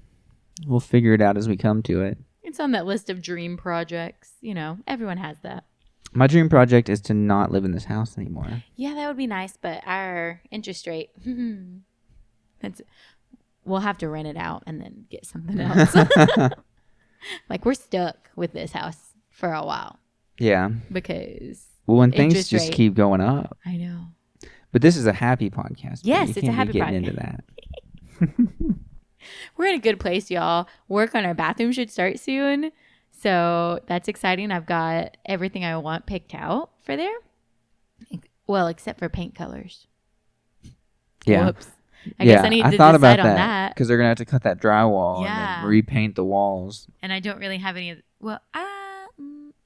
we'll figure it out as we come to it. It's on that list of dream projects. You know, everyone has that. My dream project is to not live in this house anymore. Yeah, that would be nice. But our interest rate, we'll have to rent it out and then get something else. Like, we're stuck with this house for a while. Yeah. Because... Well, when things just keep going up. I know. But this is a happy podcast. Yes, it's a happy podcast. Getting into that. We're in a good place, y'all. Work on our bathroom should start soon. So that's exciting. I've got everything I want picked out for there. Well, except for paint colors. Yeah. Whoops. I guess I need to decide on that. Because they're going to have to cut that drywall and then repaint the walls. And I don't really have any of... Well,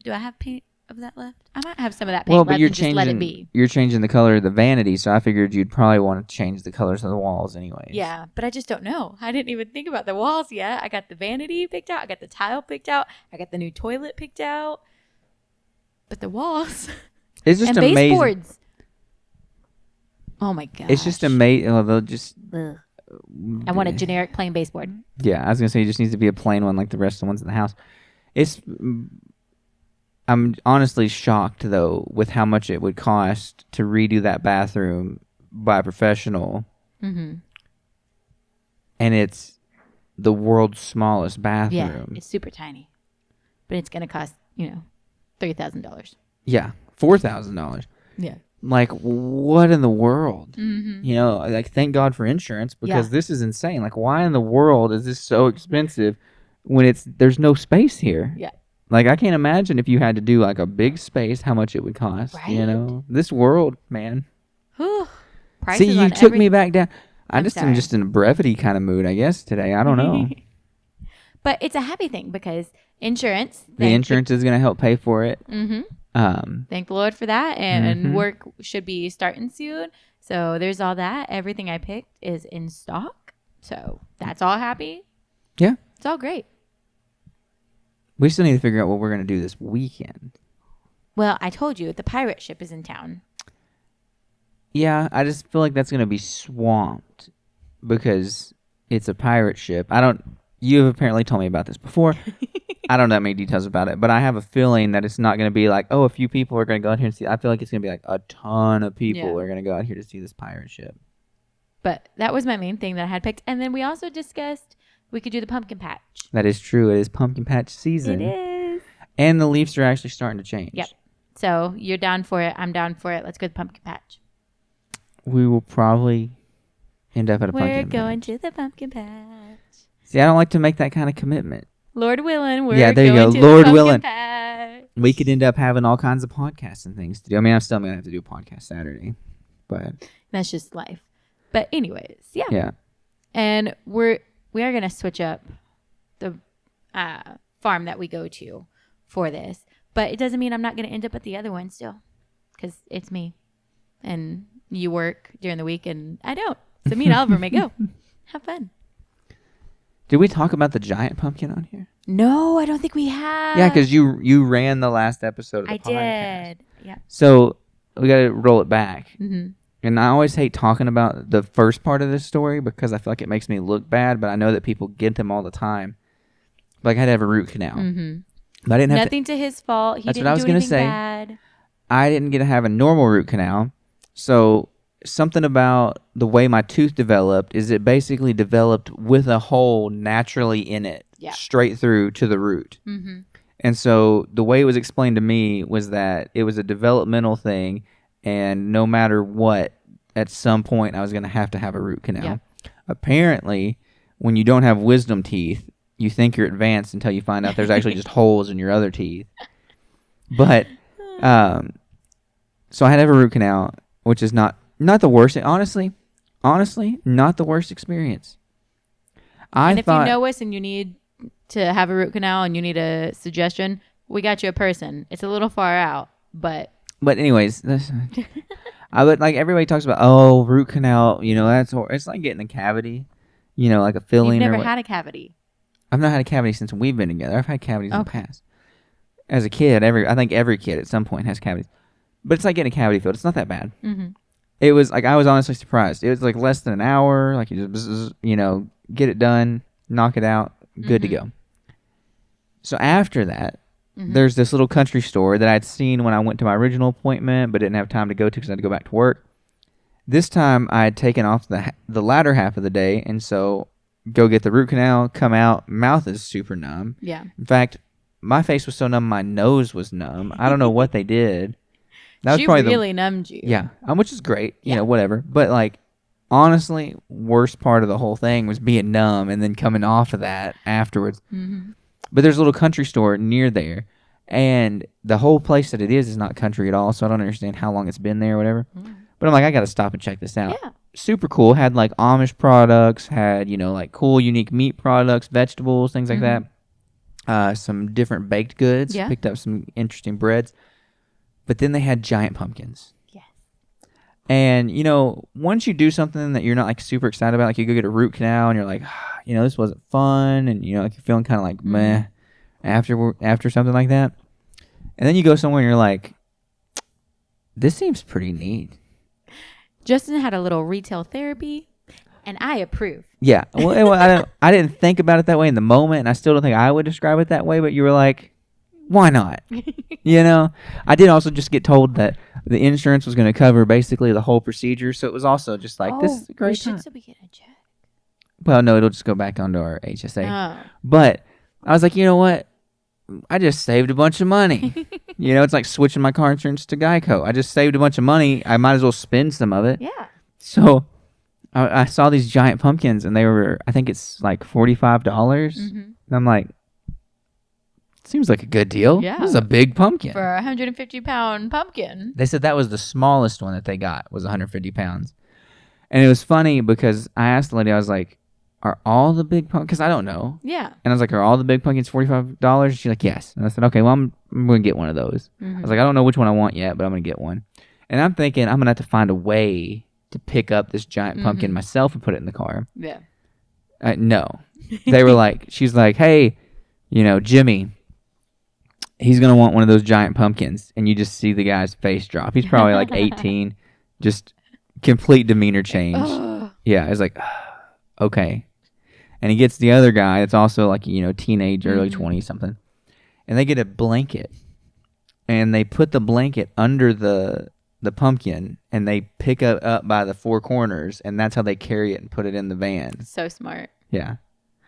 do I have paint of that left? I might have some of that paint left and just let it be. You're changing the color of the vanity, so I figured you'd probably want to change the colors of the walls anyways. Yeah, but I just don't know. I didn't even think about the walls yet. I got the vanity picked out. I got the tile picked out. I got the new toilet picked out. But the walls... It's just and amazing. Baseboards. Oh my gosh. It's just amazing. Oh, they'll just... Ugh. I want a generic plain baseboard. Yeah, I was going to say it just needs to be a plain one like the rest of the ones in the house. I'm honestly shocked, though, with how much it would cost to redo that bathroom by a professional. Mm-hmm. And it's the world's smallest bathroom. Yeah, it's super tiny. But it's going to cost, $3,000. Yeah, $4,000. Yeah. Like, what in the world? Mm-hmm. Like, thank God for insurance because this is insane. Like, why in the world is this so expensive when there's no space here? Yeah. Like, I can't imagine if you had to do, like, a big space, how much it would cost, right. This world, man. Prices See, you took me back down. I'm just in a brevity kind of mood, I guess, today. I don't know. But it's a happy thing because insurance. The insurance is going to help pay for it. Mm-hmm. Thank the Lord for that. And work should be starting soon. So there's all that. Everything I picked is in stock. So that's all happy. Yeah. It's all great. We still need to figure out what we're going to do this weekend. Well, I told you, the pirate ship is in town. Yeah, I just feel like that's going to be swamped because it's a pirate ship. You have apparently told me about this before. I don't know that many details about it, but I have a feeling that it's not going to be like, oh, a few people are going to go out here and see. I feel like it's going to be like a ton of people are going to go out here to see this pirate ship. But that was my main thing that I had picked. And then we also discussed we could do the pumpkin patch. That is true. It is pumpkin patch season. It is. And the leaves are actually starting to change. Yep. So you're down for it. I'm down for it. Let's go to the pumpkin patch. We will probably end up at a pumpkin patch. We're going to the pumpkin patch. See, I don't like to make that kind of commitment. Lord willing, we're there you going go. to Lord the willing. patch. We could end up having all kinds of podcasts and things to do. I mean, I'm still going to have to do a podcast Saturday. But that's just life. But anyways, yeah. Yeah. And we are going to switch up the farm that we go to for this. But it doesn't mean I'm not going to end up at the other one still. Because it's me. And you work during the week and I don't. So me and Oliver may go. Have fun. Did we talk about the giant pumpkin on here? No, I don't think we have. Yeah, because you ran the last episode of the podcast. I did. Yeah. So we got to roll it back. Mm-hmm. And I always hate talking about the first part of this story because I feel like it makes me look bad, but I know that people get them all the time. Like I had to have a root canal. Mm-hmm. But I didn't have nothing to his fault. He That's didn't what I was do gonna anything say. bad. I didn't get to have a normal root canal. So something about the way my tooth developed is it basically developed with a hole naturally in it, straight through to the root. Mm-hmm. And so the way it was explained to me was that it was a developmental thing, and no matter what, at some point I was going to have a root canal. Yeah. Apparently, when you don't have wisdom teeth, you think you're advanced until you find out there's actually just holes in your other teeth. But, so I had to have a root canal, which is not the worst. Honestly, not the worst experience. And if you know us and you need to have a root canal and you need a suggestion, we got you a person. It's a little far out, but anyways, I would like everybody talks about root canal. You know, it's like getting a cavity. You know, like a filling. You've never had a cavity. I've not had a cavity since we've been together. I've had cavities in the past. As a kid, I think every kid at some point has cavities, but it's like getting a cavity filled. It's not that bad. Mm-hmm. It was like I was honestly surprised. It was like less than an hour. Like you just get it done, knock it out, good to go. So after that, there's this little country store that I'd seen when I went to my original appointment, but didn't have time to go to because I had to go back to work. This time I had taken off the latter half of the day, and so go get the root canal, come out, mouth is super numb. Yeah. In fact, my face was so numb, my nose was numb. I don't know what they did. That was probably really numbed you. Yeah, which is great, you know, whatever. But like, honestly, worst part of the whole thing was being numb and then coming off of that afterwards. Mm-hmm. But there's a little country store near there, and the whole place that it is not country at all, so I don't understand how long it's been there or whatever. Mm. But I'm like, I got to stop and check this out. Yeah. Super cool. Had like Amish products, had, like cool, unique meat products, vegetables, things like that. Some different baked goods. Yeah. Picked up some interesting breads. But then they had giant pumpkins. Yes. And, once you do something that you're not like super excited about, like you go get a root canal and you're like, this wasn't fun. And, like you're feeling kind of like meh after something like that. And then you go somewhere and you're like, this seems pretty neat. Justin had a little retail therapy, and I approve. Yeah. Well, I didn't think about it that way in the moment, and I still don't think I would describe it that way, but you were like, why not? I did also just get told that the insurance was going to cover basically the whole procedure, so it was also just like, this is a great time. Should be getting a check. Well, no, it'll just go back onto our HSA. Oh. But I was like, you know what? I just saved a bunch of money. It's like switching my car insurance to Geico. I just saved a bunch of money. I might as well spend some of it. Yeah. So I saw these giant pumpkins, and they were, I think it's like $45. Mm-hmm. And I'm like, seems like a good deal. Yeah. This is a big pumpkin. For a 150-pound pumpkin. They said that was the smallest one that they got, was 150 pounds. And it was funny because I asked the lady, I was like, are all the big pumpkins? Because I don't know. Yeah. And I was like, are all the big pumpkins $45? She's like, yes. And I said, okay, well, I'm going to get one of those. Mm-hmm. I was like, I don't know which one I want yet, but I'm going to get one. And I'm thinking I'm going to have to find a way to pick up this giant pumpkin myself and put it in the car. Yeah. No. They were like, she's like, hey, Jimmy, he's going to want one of those giant pumpkins. And you just see the guy's face drop. He's probably like 18, just complete demeanor change. Yeah. It's like, okay. And he gets the other guy that's also like, teenage, early 20s something. and they get a blanket, and they put the blanket under the pumpkin, and they pick it up by the four corners, and that's how they carry it and put it in the van. So smart. Yeah.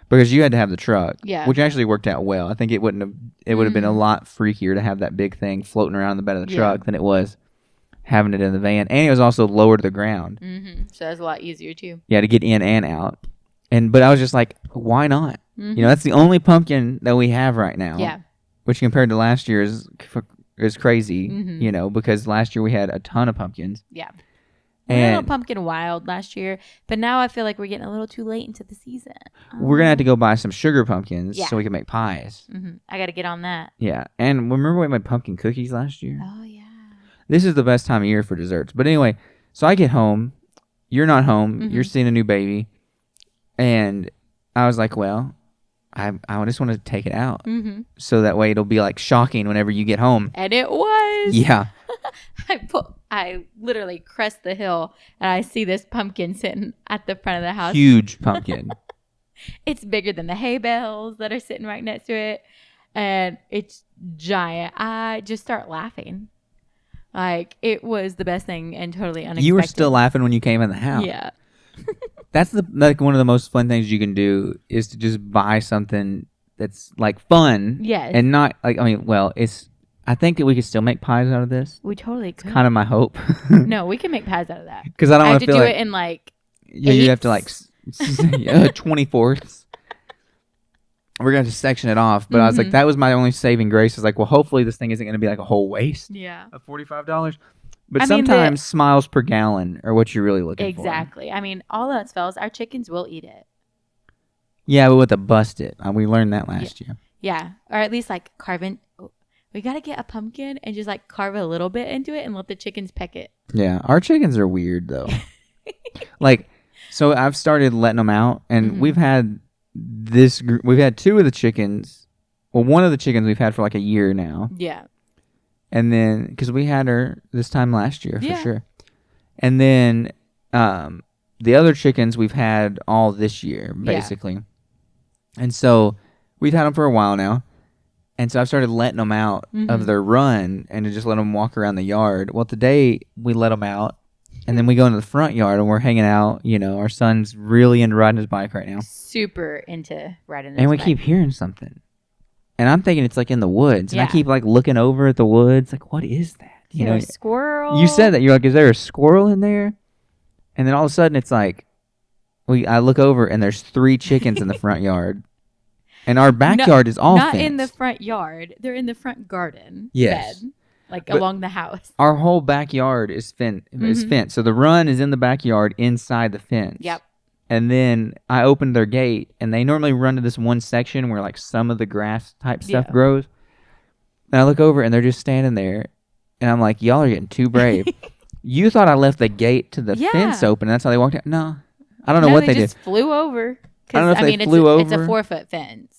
Because you had to have the truck, yeah, which actually worked out well. I think it would have been a lot freakier to have that big thing floating around the bed of the truck than it was having it in the van. And it was also lower to the ground. So that's a lot easier too. Yeah, to get in and out. But I was just like, why not? That's the only pumpkin that we have right now. Yeah. Which compared to last year is crazy, because last year we had a ton of pumpkins. Yeah. We had a little pumpkin wild last year, but now I feel like we're getting a little too late into the season. We're going to have to go buy some sugar pumpkins so we can make pies. I got to get on that. Yeah. And remember we made pumpkin cookies last year? Oh, yeah. This is the best time of year for desserts. But anyway, so I get home. You're not home. You're seeing a new baby. And I was like, well, I just want to take it out. So that way it'll be like shocking whenever you get home. And it was. Yeah. I literally crest the hill and I see this pumpkin sitting at the front of the house. Huge pumpkin. It's bigger than the hay bales that are sitting right next to it. And it's giant. I just start laughing. Like, it was the best thing and totally unexpected. You were still laughing when you came in the house. Yeah. That's one of the most fun things you can do is to just buy something that's like fun. Yes. And not like, I think that we could still make pies out of this. We totally could. It's kind of my hope. No, we can make pies out of that. Because I don't want to feel do like... it in like... Yeah, you have to like... 24ths. We're going to section it off. But I was like, that was my only saving grace. Is like, well, hopefully this thing isn't going to be like a whole waste. Yeah. Of $45. But sometimes smiles per gallon are what you're really looking for. Exactly. I mean, all else fails, our chickens will eat it. Yeah, but with a busted. We learned that last year. Yeah. Or at least like carving... We got to get a pumpkin and just like carve a little bit into it and let the chickens peck it. Yeah. Our chickens are weird though. Like, so I've started letting them out and we've had we've had two of the chickens. Well, one of the chickens we've had for like a year now. Yeah. And then, because we had her this time last year for sure. And then the other chickens we've had all this year, basically. And so we've had them for a while now. And so I've started letting them out of their run and to just let them walk around the yard. Well, today we let them out and then we go into the front yard and we're hanging out. Our son's really into riding his bike right now. Super into riding his bike. And we keep hearing something. And I'm thinking it's like in the woods. And I keep like looking over at the woods. Like, what is that? A squirrel. You said that. You're like, is there a squirrel in there? And then all of a sudden it's like, I look over and there's 3 chickens in the front yard. And our backyard is all fenced. Not in the front yard. They're in the front garden. Yes. Bed, like along the house. Our whole backyard is fenced. So the run is in the backyard inside the fence. Yep. And then I opened their gate, and they normally run to this one section where like some of the grass type stuff grows. And I look over, and they're just standing there. And I'm like, y'all are getting too brave. You thought I left the gate to the fence open, and that's how they walked out? No. I don't know what they did. They just flew over. I don't know if they flew over. It's a 4-foot fence.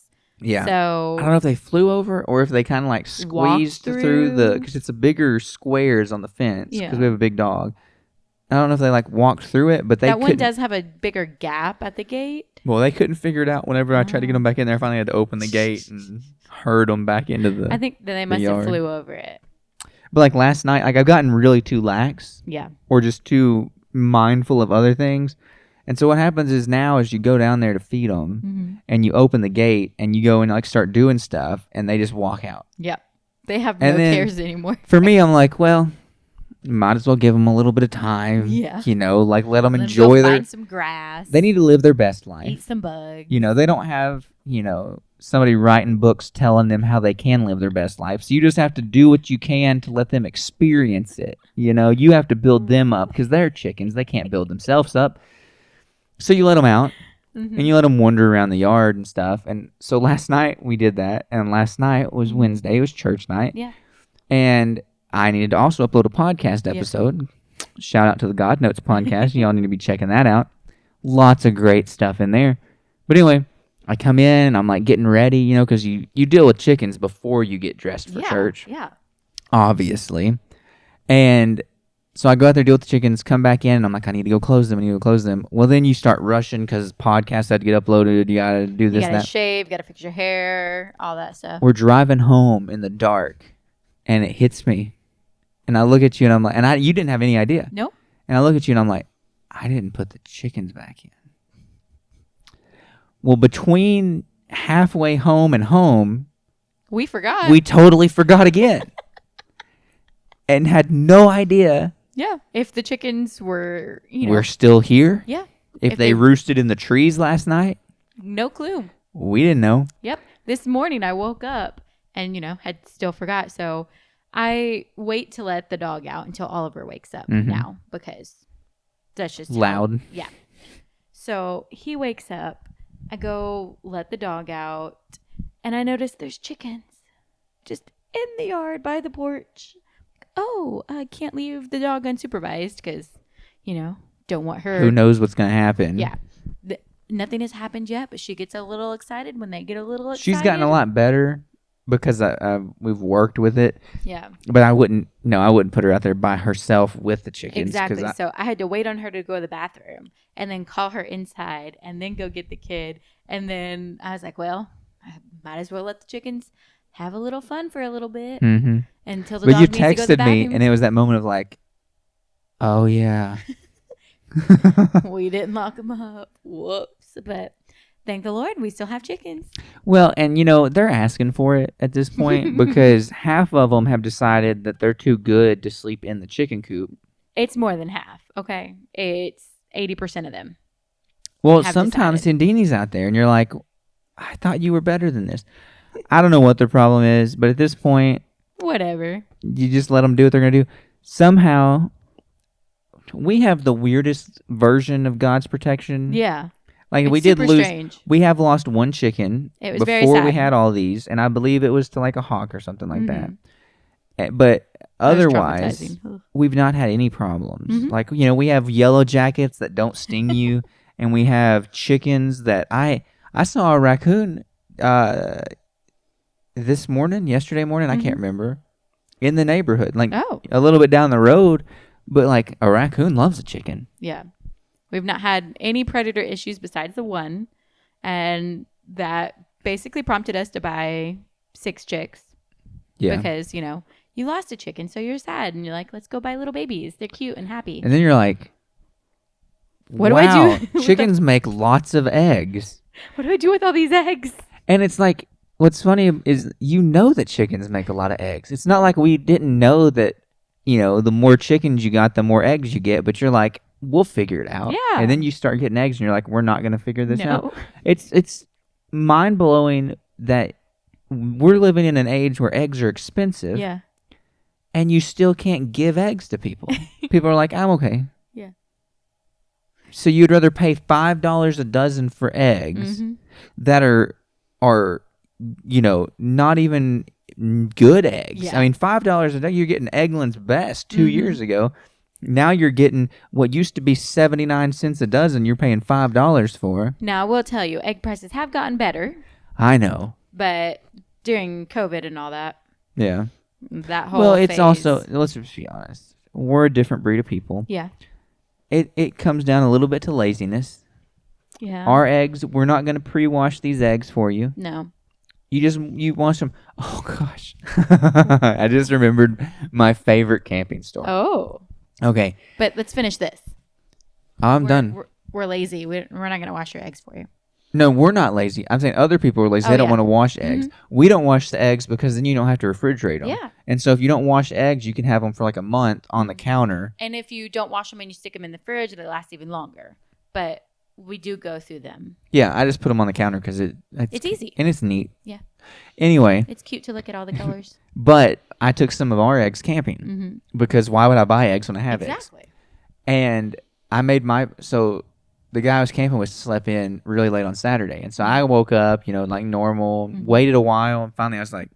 Yeah. So I don't know if they flew over or if they kind of like squeezed through because it's a bigger squares on the fence because we have a big dog. I don't know if they like walked through it, but that one does have a bigger gap at the gate. Well, they couldn't figure it out whenever I tried to get them back in there. I finally had to open the gate and herd them back into the I think that they must have flew over it. But like last night, like I've gotten really too lax. Yeah. Or just too mindful of other things. And so what happens is now is you go down there to feed them and you open the gate and you go and like start doing stuff and they just walk out. Yep. They have no cares anymore. For me, I'm like, well, might as well give them a little bit of time. Yeah. Like let them enjoy find some grass. They need to live their best life. Eat some bugs. They don't have, somebody writing books telling them how they can live their best life. So you just have to do what you can to let them experience it. You have to build them up because they're chickens. They can't build themselves up. So you let them out, and you let them wander around the yard and stuff. And so last night we did that, and last night was Wednesday. It was church night. Yeah. And I needed to also upload a podcast episode. Yeah. Shout out to the God Notes podcast. Y'all need to be checking that out. Lots of great stuff in there. But anyway, I come in, and I'm like getting ready, because you deal with chickens before you get dressed for church. Yeah. Obviously. And So I go out there, deal with the chickens, come back in, and I'm like, I need to go close them. Well, then you start rushing because podcasts had to get uploaded. You got to do this, you gotta that. shave, got to fix your hair, all that stuff. We're driving home in the dark, and it hits me. And I look at you, and I'm like, you didn't have any idea. Nope. And I look at you, and I'm like, I didn't put the chickens back in. Well, between halfway home and home, we forgot. We totally forgot again. And had no idea. Yeah. If the chickens were, we're still here. Yeah. If they roosted in the trees last night. No clue. We didn't know. Yep. This morning I woke up and, had still forgot. So I wait to let the dog out until Oliver wakes up now because that's just loud. Yeah. So he wakes up. I go let the dog out and I notice there's chickens just in the yard by the porch. Oh, I can't leave the dog unsupervised because, don't want her. Who knows what's going to happen? Yeah. Nothing has happened yet, but she gets a little excited when they get a little excited. She's gotten a lot better because we've worked with it. Yeah. But I wouldn't put her out there by herself with the chickens. Exactly. So I had to wait on her to go to the bathroom and then call her inside and then go get the kid. And then I was like, well, I might as well let the chickens have a little fun for a little bit until the dog needs to go to the bathroom. But you texted me, and it was that moment of like, oh, yeah. We didn't lock them up. Whoops. But thank the Lord, we still have chickens. Well, and, they're asking for it at this point because half of them have decided that they're too good to sleep in the chicken coop. It's more than half, okay? It's 80% of them. Well, sometimes Hindini's out there, and you're like, I thought you were better than this. I don't know what their problem is, but at this point, whatever. You just let them do what they're going to do. Somehow, we have the weirdest version of God's protection. Yeah. Like we did lose. Strange. We have lost one chicken before we had all these, and I believe it was to like a hawk or something like that. But otherwise, we've not had any problems. Like, we have yellow jackets that don't sting you, and we have chickens that I saw a raccoon yesterday morning, I can't remember, in the neighborhood, like a little bit down the road, but like a raccoon loves a chicken. Yeah. We've not had any predator issues besides the one, and that basically prompted us to buy 6 chicks. Yeah. Because, you lost a chicken, so you're sad, and you're like, let's go buy little babies. They're cute and happy. And then you're like, what do I do? Chickens make lots of eggs. What do I do with all these eggs? And it's like, what's funny is that chickens make a lot of eggs. It's not like we didn't know that, the more chickens you got, the more eggs you get. But you're like, we'll figure it out. Yeah. And then you start getting eggs, and you're like, we're not going to figure this out. It's mind-blowing that we're living in an age where eggs are expensive. Yeah. And you still can't give eggs to people. People are like, I'm okay. Yeah. So you'd rather pay $5 a dozen for eggs that are not even good eggs. Yeah. I mean, $5 a day, you're getting Eggland's Best 2 years ago. Now you're getting what used to be 79 cents a dozen, you're paying $5 for. Now, I will tell you, egg prices have gotten better. I know. But during COVID and all that. Yeah. That whole it's phase. Also, let's just be honest, we're a different breed of people. Yeah. It comes down a little bit to laziness. Yeah. Our eggs, we're not going to pre-wash these eggs for you. No. You wash them. Oh, gosh. I just remembered my favorite camping story. Oh. Okay. But let's finish this. I'm done. We're lazy. We're not going to wash your eggs for you. No, we're not lazy. I'm saying other people are lazy. They don't want to wash eggs. We don't wash the eggs because then you don't have to refrigerate them. Yeah. And so if you don't wash eggs, you can have them for like a month on the counter. And if you don't wash them and you stick them in the fridge, they last even longer. But we do go through them. Yeah, I just put them on the counter because it's easy. And it's neat. Yeah. Anyway. It's cute to look at all the colors. But I took some of our eggs camping because why would I buy eggs when I have eggs? Exactly. And I made the guy I was camping with slept in really late on Saturday. And so I woke up, like normal, waited a while, and finally I was like,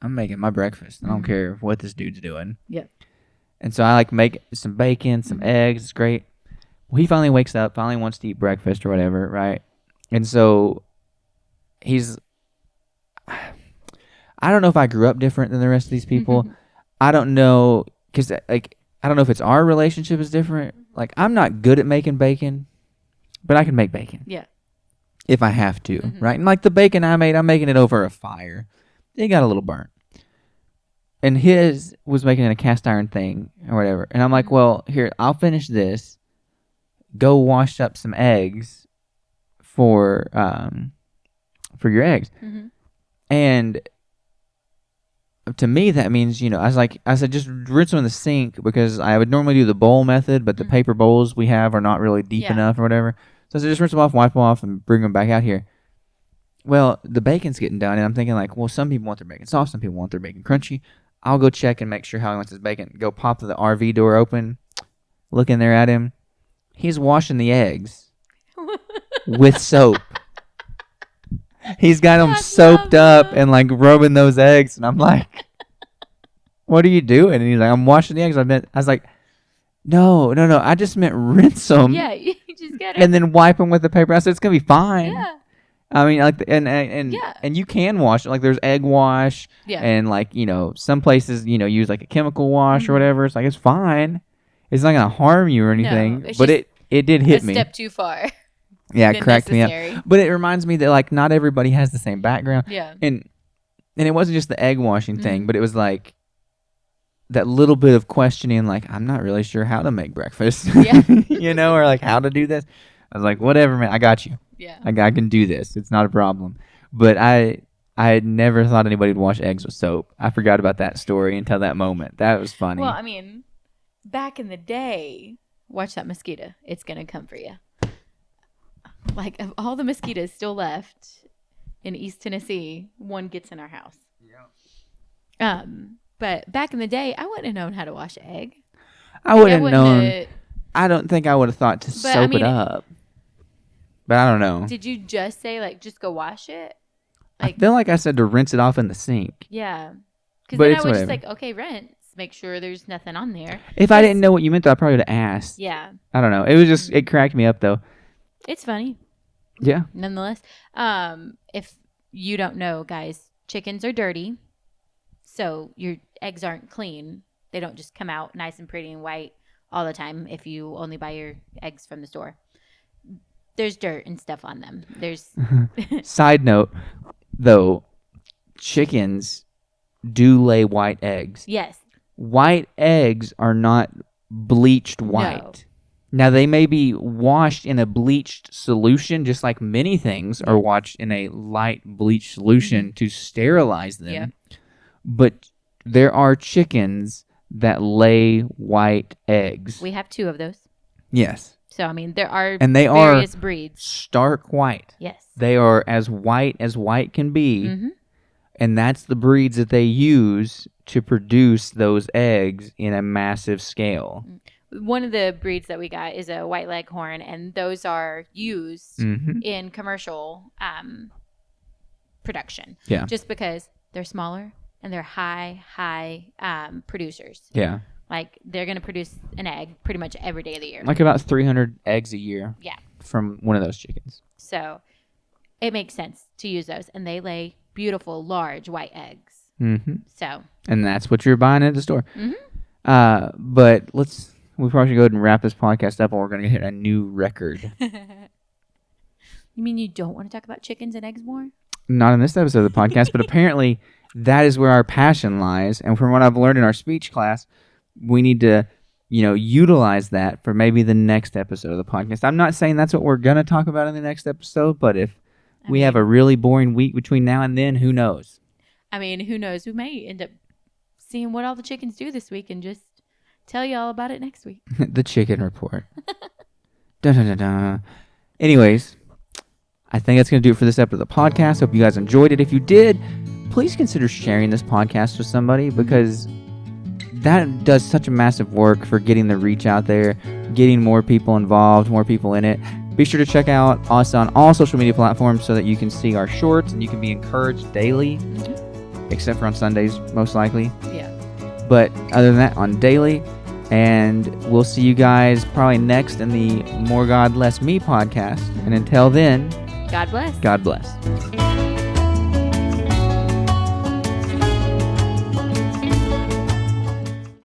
I'm making my breakfast. I don't care what this dude's doing. Yeah. And so I make some bacon, some eggs. It's great. Well, he finally wakes up, finally wants to eat breakfast or whatever, right? And so I don't know if I grew up different than the rest of these people. I don't know, because I don't know if it's our relationship is different. Like, I'm not good at making bacon, but I can make bacon. Yeah. If I have to, right? And like the bacon I made, I'm making it over a fire. It got a little burnt. And his was making it in a cast iron thing or whatever. And I'm like, well, here, I'll finish this. Go wash up some eggs for your eggs. Mm-hmm. And to me, that means, I said, just rinse them in the sink, because I would normally do the bowl method, but the paper bowls we have are not really deep enough or whatever. So I said, just rinse them off, wipe them off, and bring them back out here. Well, the bacon's getting done, and I'm thinking like, well, some people want their bacon soft, some people want their bacon crunchy. I'll go check and make sure how he wants his bacon. Go pop the RV door open, look in there at him. He's washing the eggs with soap. He's got them soaped up and like rubbing those eggs, and I'm like, "What are you doing?" And he's like, "I'm washing the eggs." I was like, "No, I just meant rinse them." Yeah, you just get it. And then wipe them with the paper. I said, "It's gonna be fine." Yeah. I mean, like, and you can wash it. Like, there's egg wash, and like, some places, use like a chemical wash or whatever. It's like, it's fine. It's not gonna harm you or anything. No, but it did hit me. A step too far. Yeah, it cracked me up. But it reminds me that like not everybody has the same background. Yeah. And it wasn't just the egg washing thing, but it was like that little bit of questioning, like, I'm not really sure how to make breakfast. Yeah. Or like how to do this. I was like, whatever, man, I got you. Yeah. I can do this. It's not a problem. But I had never thought anybody would wash eggs with soap. I forgot about that story until that moment. That was funny. Well, I mean, back in the day, watch that mosquito. It's going to come for you. Like, of all the mosquitoes still left in East Tennessee, one gets in our house. Yeah. But back in the day, I wouldn't have known how to wash an egg. I wouldn't have known. I don't think I would have thought to soap it up. But I don't know. Did you just say, like, just go wash it? Like, I feel like I said to rinse it off in the sink. Yeah. Because then I was just like, okay, rinse. Make sure there's nothing on there. If I didn't know what you meant, though, I probably would have asked. Yeah. I don't know. It was just, it cracked me up, though. It's funny. Yeah. Nonetheless. If you don't know, guys, chickens are dirty. So your eggs aren't clean. They don't just come out nice and pretty and white all the time if you only buy your eggs from the store. There's dirt and stuff on them. There's Side note, though, chickens do lay white eggs. Yes. White eggs are not bleached white. No. Now, they may be washed in a bleached solution, just like many things are washed in a light bleach solution to sterilize them. Yeah. But there are chickens that lay white eggs. We have 2 of those. Yes. So, I mean, there are various breeds. Stark white. Yes. They are as white can be. Mm-hmm. And that's the breeds that they use to produce those eggs in a massive scale. One of the breeds that we got is a white leghorn, and those are used in commercial production. Yeah. Just because they're smaller and they're high producers. Yeah. Like, they're going to produce an egg pretty much every day of the year. Like about 300 eggs a year. Yeah. From one of those chickens. So, it makes sense to use those. And they lay beautiful, large, white eggs. Mm-hmm. So. And that's what you're buying at the store. Mm-hmm. But we probably should go ahead and wrap this podcast up, or we're going to hit a new record. You mean you don't want to talk about chickens and eggs more? Not in this episode of the podcast, but apparently that is where our passion lies. And from what I've learned in our speech class, we need to, utilize that for maybe the next episode of the podcast. I'm not saying that's what we're going to talk about in the next episode, but if we have a really boring week between now and then, who knows? I mean, who knows? We may end up seeing what all the chickens do this week and just tell you all about it next week. The chicken report. Dun, dun, dun, dun. Anyways, I think that's going to do it for this episode of the podcast. Hope you guys enjoyed it. If you did, please consider sharing this podcast with somebody, because that does such a massive work for getting the reach out there, getting more people involved, more people in it. Be sure to check out us on all social media platforms so that you can see our shorts and you can be encouraged daily, except for on Sundays, most likely. Yeah. But other than that, on daily. And we'll see you guys probably next in the More God, Less Me podcast. And until then, God bless. God bless.